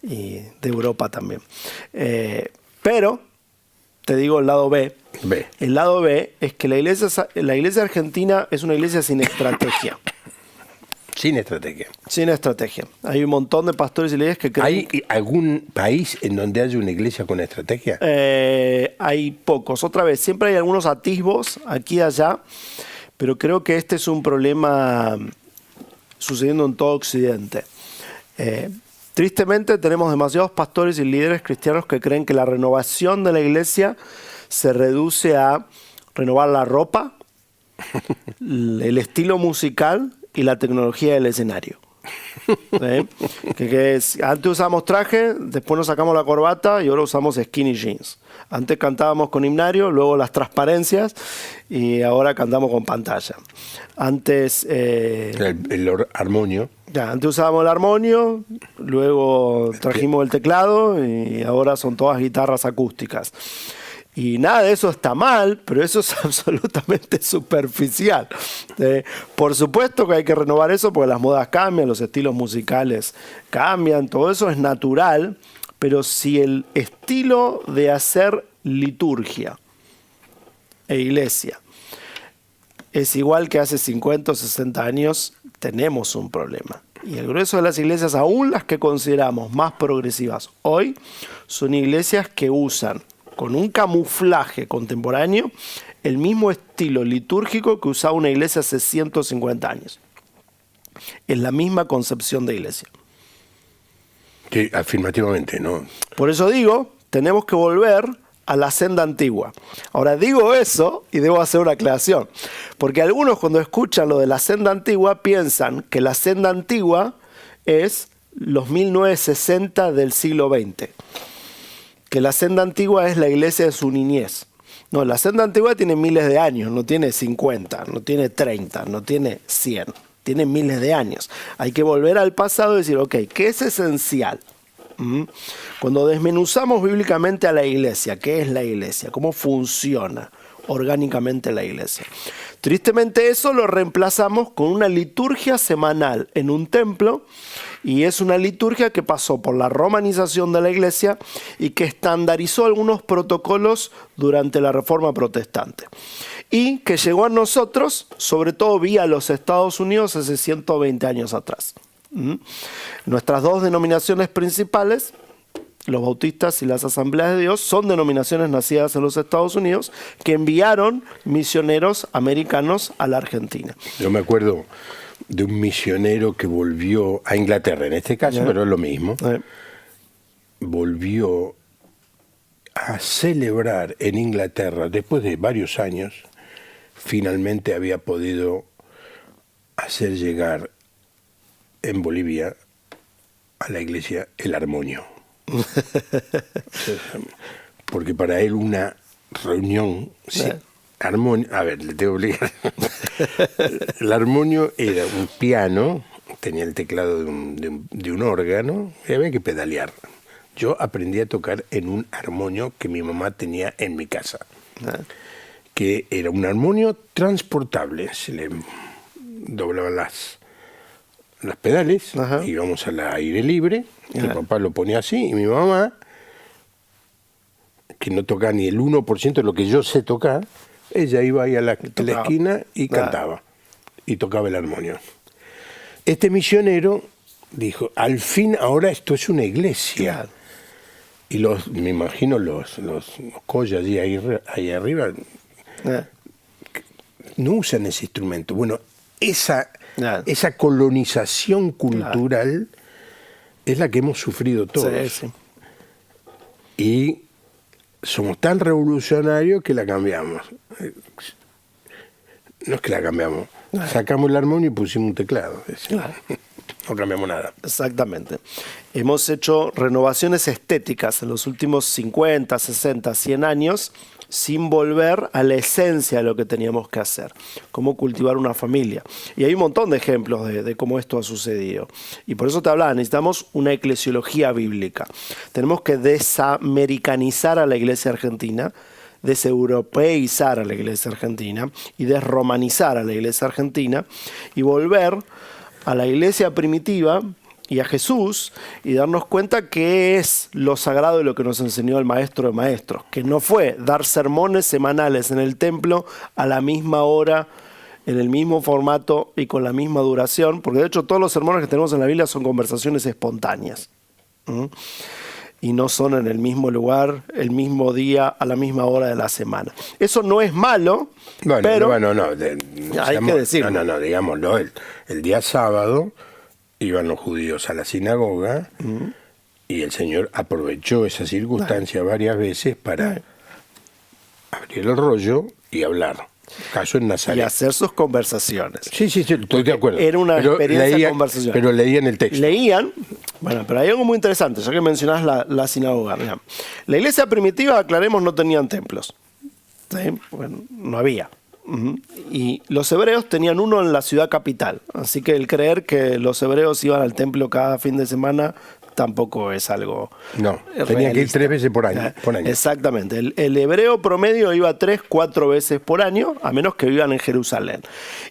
y de Europa también. Pero te digo el lado B. El lado B es que la iglesia argentina es una iglesia sin estrategia. Sin estrategia. Sin estrategia. Hay un montón de pastores y iglesias que creen... ¿Hay algún país en donde haya una iglesia con estrategia? Hay pocos. Otra vez, siempre hay algunos atisbos aquí y allá, pero creo que este es un problema sucediendo en todo Occidente. Tristemente tenemos demasiados pastores y líderes cristianos que creen que la renovación de la iglesia se reduce a renovar la ropa, el estilo musical y la tecnología del escenario. Que antes usamos traje, después nos sacamos la corbata y ahora usamos skinny jeans. Antes cantábamos con himnario, luego las transparencias y ahora cantamos con pantalla. Antes el armonio. Antes usábamos el armonio, luego trajimos el teclado y ahora son todas guitarras acústicas. Y nada de eso está mal, pero eso es absolutamente superficial. Por supuesto que hay que renovar eso porque las modas cambian, los estilos musicales cambian, todo eso es natural, pero si el estilo de hacer liturgia e iglesia es igual que hace 50 o 60 años, tenemos un problema. Y el grueso de las iglesias, aún las que consideramos más progresivas hoy, son iglesias que usan con un camuflaje contemporáneo el mismo estilo litúrgico que usaba una iglesia hace 150 años. Es la misma concepción de iglesia. Sí, afirmativamente, ¿no? Por eso digo, tenemos que volver a la senda antigua. Ahora digo eso y debo hacer una aclaración, porque algunos cuando escuchan lo de la senda antigua piensan que la senda antigua es los 1960 del siglo XX, que la senda antigua es la iglesia de su niñez. No, la senda antigua tiene miles de años, no tiene 50, no tiene 30, no tiene 100, tiene miles de años. Hay que volver al pasado y decir, ok, ¿qué es esencial? Cuando desmenuzamos bíblicamente a la iglesia, ¿qué es la iglesia? ¿Cómo funciona orgánicamente la iglesia? Tristemente eso lo reemplazamos con una liturgia semanal en un templo, y es una liturgia que pasó por la romanización de la iglesia y que estandarizó algunos protocolos durante la Reforma Protestante y que llegó a nosotros sobre todo vía los Estados Unidos hace 120 años atrás. Nuestras dos denominaciones principales, los bautistas y las asambleas de Dios, son denominaciones nacidas en los Estados Unidos que enviaron misioneros americanos a la Argentina. Yo me acuerdo de un misionero que volvió a Inglaterra, en este caso, pero es lo mismo. Volvió a celebrar en Inglaterra, después de varios años, finalmente había podido hacer llegar en Bolivia a la iglesia el armonio. Porque para él una reunión, sí, armonio, a ver, le tengo que obligar. El armonio era un piano, tenía el teclado de un órgano y había que pedalear. Yo aprendí a tocar en un armonio que mi mamá tenía en mi casa, que era un armonio transportable. Se le doblaban las pedales, íbamos al aire libre, mi papá lo ponía así, y mi mamá, que no tocaba ni el 1% de lo que yo sé tocar, ella iba ahí a la esquina y cantaba, y tocaba el armonio. Este misionero dijo, al fin ahora esto es una iglesia. Y me imagino los collas ahí arriba, no usan ese instrumento. Bueno, esa colonización cultural es la que hemos sufrido todos. Sí, sí. Y somos tan revolucionarios que la cambiamos. No es que la cambiamos, sacamos el armonio y pusimos un teclado. No cambiamos nada. Exactamente. Hemos hecho renovaciones estéticas en los últimos 50, 60, 100 años sin volver a la esencia de lo que teníamos que hacer, cómo cultivar una familia. Y hay un montón de ejemplos de cómo esto ha sucedido. Y por eso te hablaba, necesitamos una eclesiología bíblica. Tenemos que desamericanizar a la iglesia argentina, deseuropeizar a la iglesia argentina y desromanizar a la iglesia argentina y volver a la iglesia primitiva y a Jesús y darnos cuenta que es lo sagrado de lo que nos enseñó el maestro de maestros, que no fue dar sermones semanales en el templo a la misma hora, en el mismo formato y con la misma duración, porque de hecho todos los sermones que tenemos en la Biblia son conversaciones espontáneas. Y no son en el mismo lugar, el mismo día, a la misma hora de la semana. Eso no es malo, pero hay que decirlo. No, digámoslo, el día sábado iban los judíos a la sinagoga y el Señor aprovechó esa circunstancia varias veces para abrir el rollo y hablar. Caso en Nazaret. Y hacer sus conversaciones. Sí, estoy de acuerdo. Era una experiencia de conversación. Pero leían el texto. Leían, bueno, pero hay algo muy interesante, ya que mencionás la sinagoga. Mirá. La iglesia primitiva, aclaremos, no tenían templos. ¿Sí? Bueno, no había. Y los hebreos tenían uno en la ciudad capital. Así que el creer que los hebreos iban al templo cada fin de semana tampoco es algo No, tenía que ir 3 veces por año. Exactamente. El hebreo promedio iba 3-4 veces por año, a menos que vivan en Jerusalén.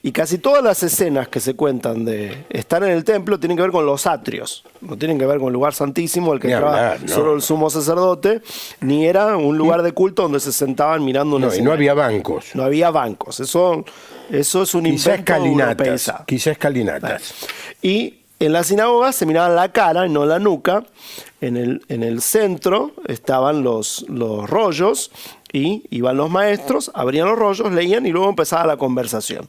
Y casi todas las escenas que se cuentan de estar en el templo tienen que ver con los atrios. No tienen que ver con el lugar santísimo, al que entraba solo el sumo sacerdote, ni era un lugar de culto donde se sentaban mirando una escena. Y no había bancos. No había bancos. Eso es un invento europeísta. Quizá escalinatas. Y en la sinagoga se miraba la cara y no la nuca. En el centro estaban los rollos y iban los maestros, abrían los rollos, leían y luego empezaba la conversación.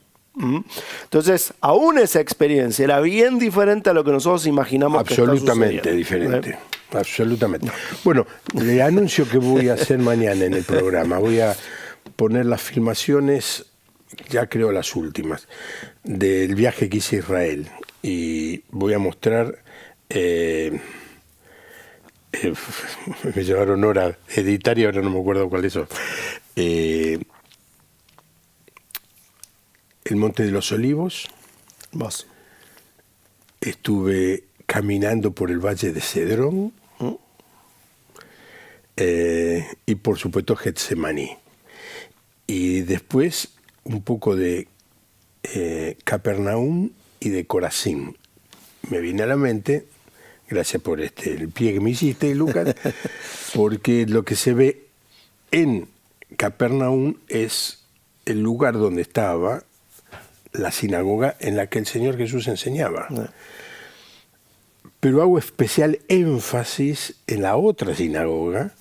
Entonces, aún esa experiencia era bien diferente a lo que nosotros imaginamos. Absolutamente diferente. Absolutamente. Bueno, le anuncio que voy a hacer mañana en el programa. Voy a poner las filmaciones, ya creo las últimas, del viaje que hice a Israel. Y voy a mostrar, me llevaron hora editar y ahora no me acuerdo cuál es eso. El Monte de los Olivos. Vos. Estuve caminando por el Valle de Cedrón. Y por supuesto Getsemaní. Y después un poco de Capernaum y de Corazín. Me viene a la mente, gracias por el pie que me hiciste, Lucas, porque lo que se ve en Capernaum es el lugar donde estaba la sinagoga en la que el Señor Jesús enseñaba. Pero hago especial énfasis en la otra sinagoga,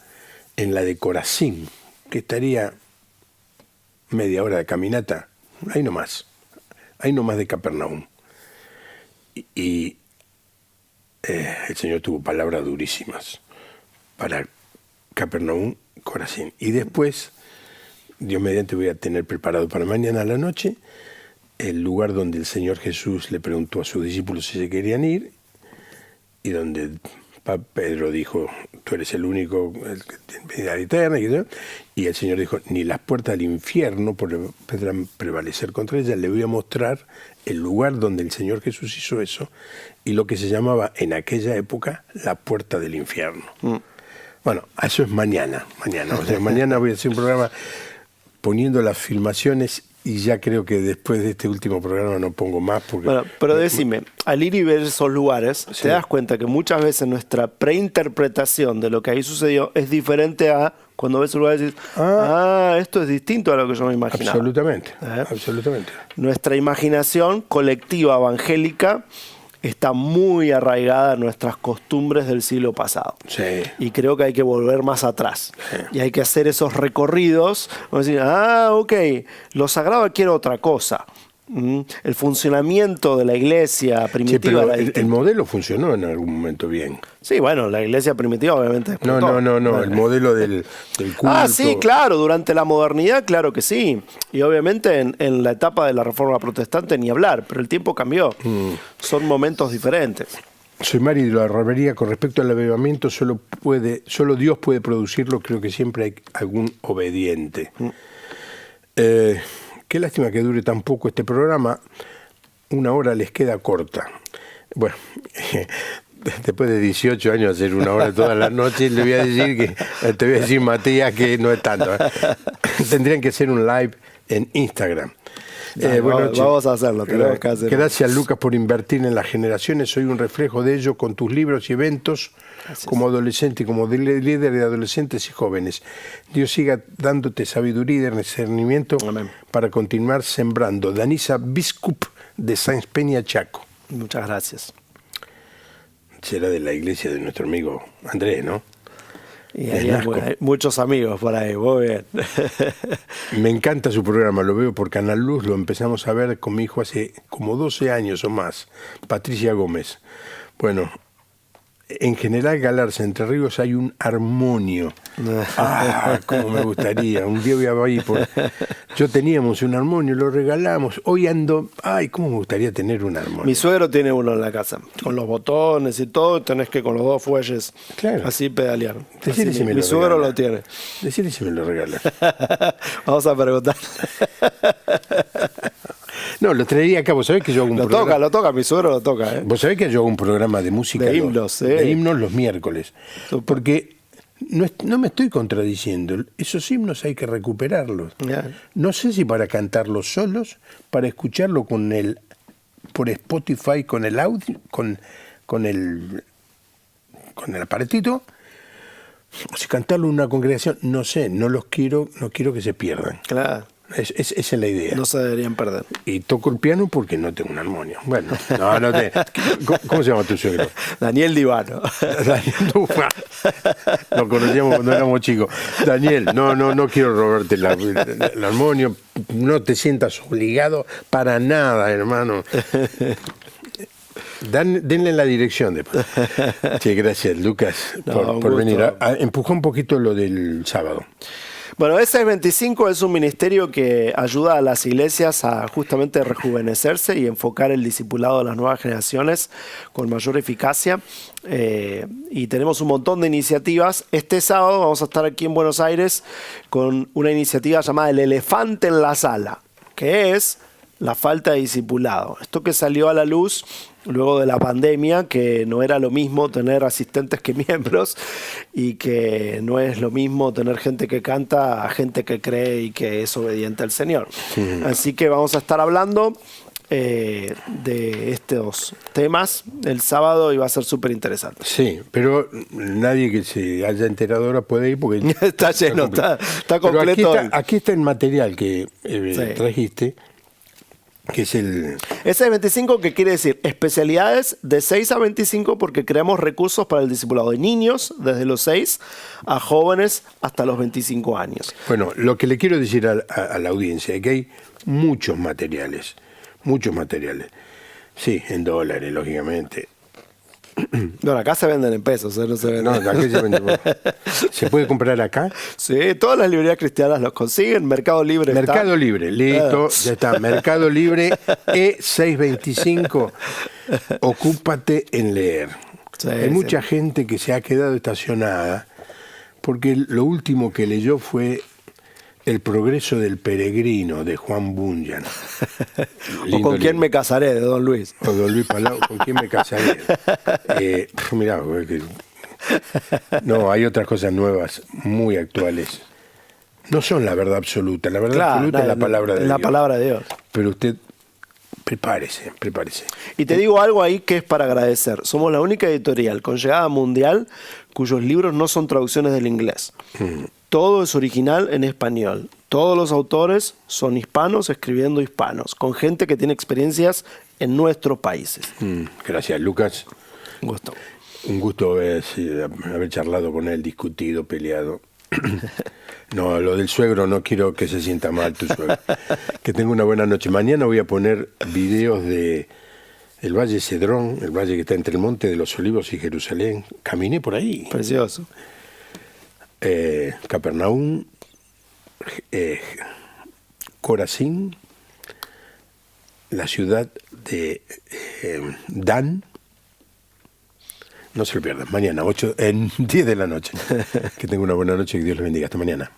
en la de Corazín, que estaría media hora de caminata, ahí nomás de Capernaum. Y el Señor tuvo palabras durísimas para Capernaum, Corazín. Y después, Dios mediante, voy a tener preparado para mañana a la noche el lugar donde el Señor Jesús le preguntó a sus discípulos si se querían ir, y donde Pedro dijo, tú eres el único el que tiene vida eterna, y el Señor dijo, ni las puertas del infierno podrán prevalecer contra ella. Le voy a mostrar el lugar donde el Señor Jesús hizo eso, y lo que se llamaba en aquella época la puerta del infierno. Bueno, eso es mañana. O sea, mañana voy a hacer un programa poniendo las filmaciones. Y ya creo que después de este último programa no pongo más. Porque bueno, pero decime, al ir y ver esos lugares, sí, te das cuenta que muchas veces nuestra preinterpretación de lo que ahí sucedió es diferente a cuando ves un lugar y dices, esto es distinto a lo que yo me imaginaba. Absolutamente, absolutamente. Nuestra imaginación colectiva evangélica está muy arraigada en nuestras costumbres del siglo pasado. Sí. Y creo que hay que volver más atrás. Sí. Y hay que hacer esos recorridos. Vamos a decir, ok, lo sagrado quiere otra cosa. El funcionamiento de la iglesia primitiva. Sí, pero el modelo funcionó en algún momento bien. Sí, bueno, la iglesia primitiva obviamente explotó. No, el modelo del culto. Sí, claro, durante la modernidad, claro que sí. Y obviamente en la etapa de la Reforma Protestante ni hablar, pero el tiempo cambió. Son momentos diferentes. Soy Mari de la Romería. Con respecto al avivamiento, solo Dios puede producirlo. Creo que siempre hay algún obediente. Qué lástima que dure tan poco este programa. 1 hora les queda corta. Bueno, después de 18 años hacer 1 hora todas las noches, te voy a decir, Matías, que no es tanto. Tendrían que hacer un live en Instagram. Vamos a hacerlo, tenemos que hacerlo. Gracias, Lucas, por invertir en las generaciones. Soy un reflejo de ello con tus libros y eventos. Gracias. Como adolescente y como líder de adolescentes y jóvenes. Dios siga dándote sabiduría y discernimiento. Amén. Para continuar sembrando. Danisa Biscup de Sáenz Peña, Chaco. Muchas gracias. Será de la iglesia de nuestro amigo Andrés, ¿no? Y hay muchos amigos por ahí, muy bien. Me encanta su programa, lo veo por Canal Luz, lo empezamos a ver con mi hijo hace como 12 años o más, Patricia Gómez. Bueno, en General Galarza, Entre Ríos, hay un armonio. Cómo me gustaría. Un día voy a ir Yo teníamos un armonio, lo regalamos. Hoy ando... cómo me gustaría tener un armonio. Mi suegro tiene uno en la casa, con los botones y todo, tenés que con los 2 fuelles así pedalear. Decirle si mi suegro lo tiene. Decirle si me lo regala. Vamos a preguntar. No, lo traería acá. Vos sabés que yo hago un programa. Lo toca, mi suegro lo toca. Vos sabés que yo hago un programa de música. De himnos, de himnos los miércoles. Porque no me estoy contradiciendo. Esos himnos hay que recuperarlos. Yeah. No sé si para cantarlos solos, para escucharlo por Spotify, con el audio, con el aparatito, o si cantarlo en una congregación, no sé, no quiero que se pierdan. Claro. Esa es la idea. No se deberían perder. Y toco el piano porque no tengo un armonio. Bueno, ¿cómo se llama tu suegro? Daniel Divano. Daniel Dufa. Lo conocíamos cuando éramos chicos. Daniel, no quiero robarte el armonio. No te sientas obligado para nada, hermano. Denle la dirección después. Sí, gracias, Lucas, por venir. Empujó un poquito lo del sábado. Bueno, S25 es un ministerio que ayuda a las iglesias a justamente rejuvenecerse y enfocar el discipulado de las nuevas generaciones con mayor eficacia. Y tenemos un montón de iniciativas. Este sábado vamos a estar aquí en Buenos Aires con una iniciativa llamada El Elefante en la Sala, que es la falta de discipulado. Esto que salió a la luz luego de la pandemia, que no era lo mismo tener asistentes que miembros y que no es lo mismo tener gente que canta a gente que cree y que es obediente al Señor. Sí. Así que vamos a estar hablando de estos temas el sábado y va a ser súper interesante. Sí, pero nadie que se haya enterado ahora puede ir porque está lleno, está completo. Aquí está el material que trajiste. Que es el... S25, que quiere decir especialidades de 6 a 25, porque creamos recursos para el discipulado de niños desde los 6 a jóvenes hasta los 25 años. Bueno, lo que le quiero decir a la audiencia es que hay muchos materiales. Sí, en dólares, lógicamente. Bueno, acá se venden en pesos, no se venden. No, acá se venden. ¿Se puede comprar acá? Sí, todas las librerías cristianas los consiguen. Mercado Libre. Mercado Libre, listo, ya está. Mercado Libre, E625. Ocúpate en leer. Sí, hay mucha gente que se ha quedado estacionada porque lo último que leyó fue El progreso del peregrino, de Juan Bunyan. O Con quién me casaré, de Don Luis. O Don Luis Palau, ¿Con quién me casaré? Mirá, no, hay otras cosas nuevas, muy actuales. No son la verdad absoluta. La verdad absoluta es la palabra de Dios. La palabra de Dios. Pero usted, prepárese. Y te digo algo ahí que es para agradecer. Somos la única editorial con llegada mundial cuyos libros no son traducciones del inglés. Todo es original en español. Todos los autores son hispanos escribiendo hispanos, con gente que tiene experiencias en nuestros países. Gracias, Lucas. Un gusto. Un gusto haber charlado con él, discutido, peleado. No, lo del suegro no quiero que se sienta mal tu suegro. Que tenga una buena noche. Mañana voy a poner videos de el Valle Cedrón, el valle que está entre el Monte de los Olivos y Jerusalén. Caminé por ahí. Precioso. Capernaum, Corazín, la ciudad de Dan. No se lo pierdan, mañana, 10 de la noche. Que tenga una buena noche y que Dios les bendiga. Hasta mañana.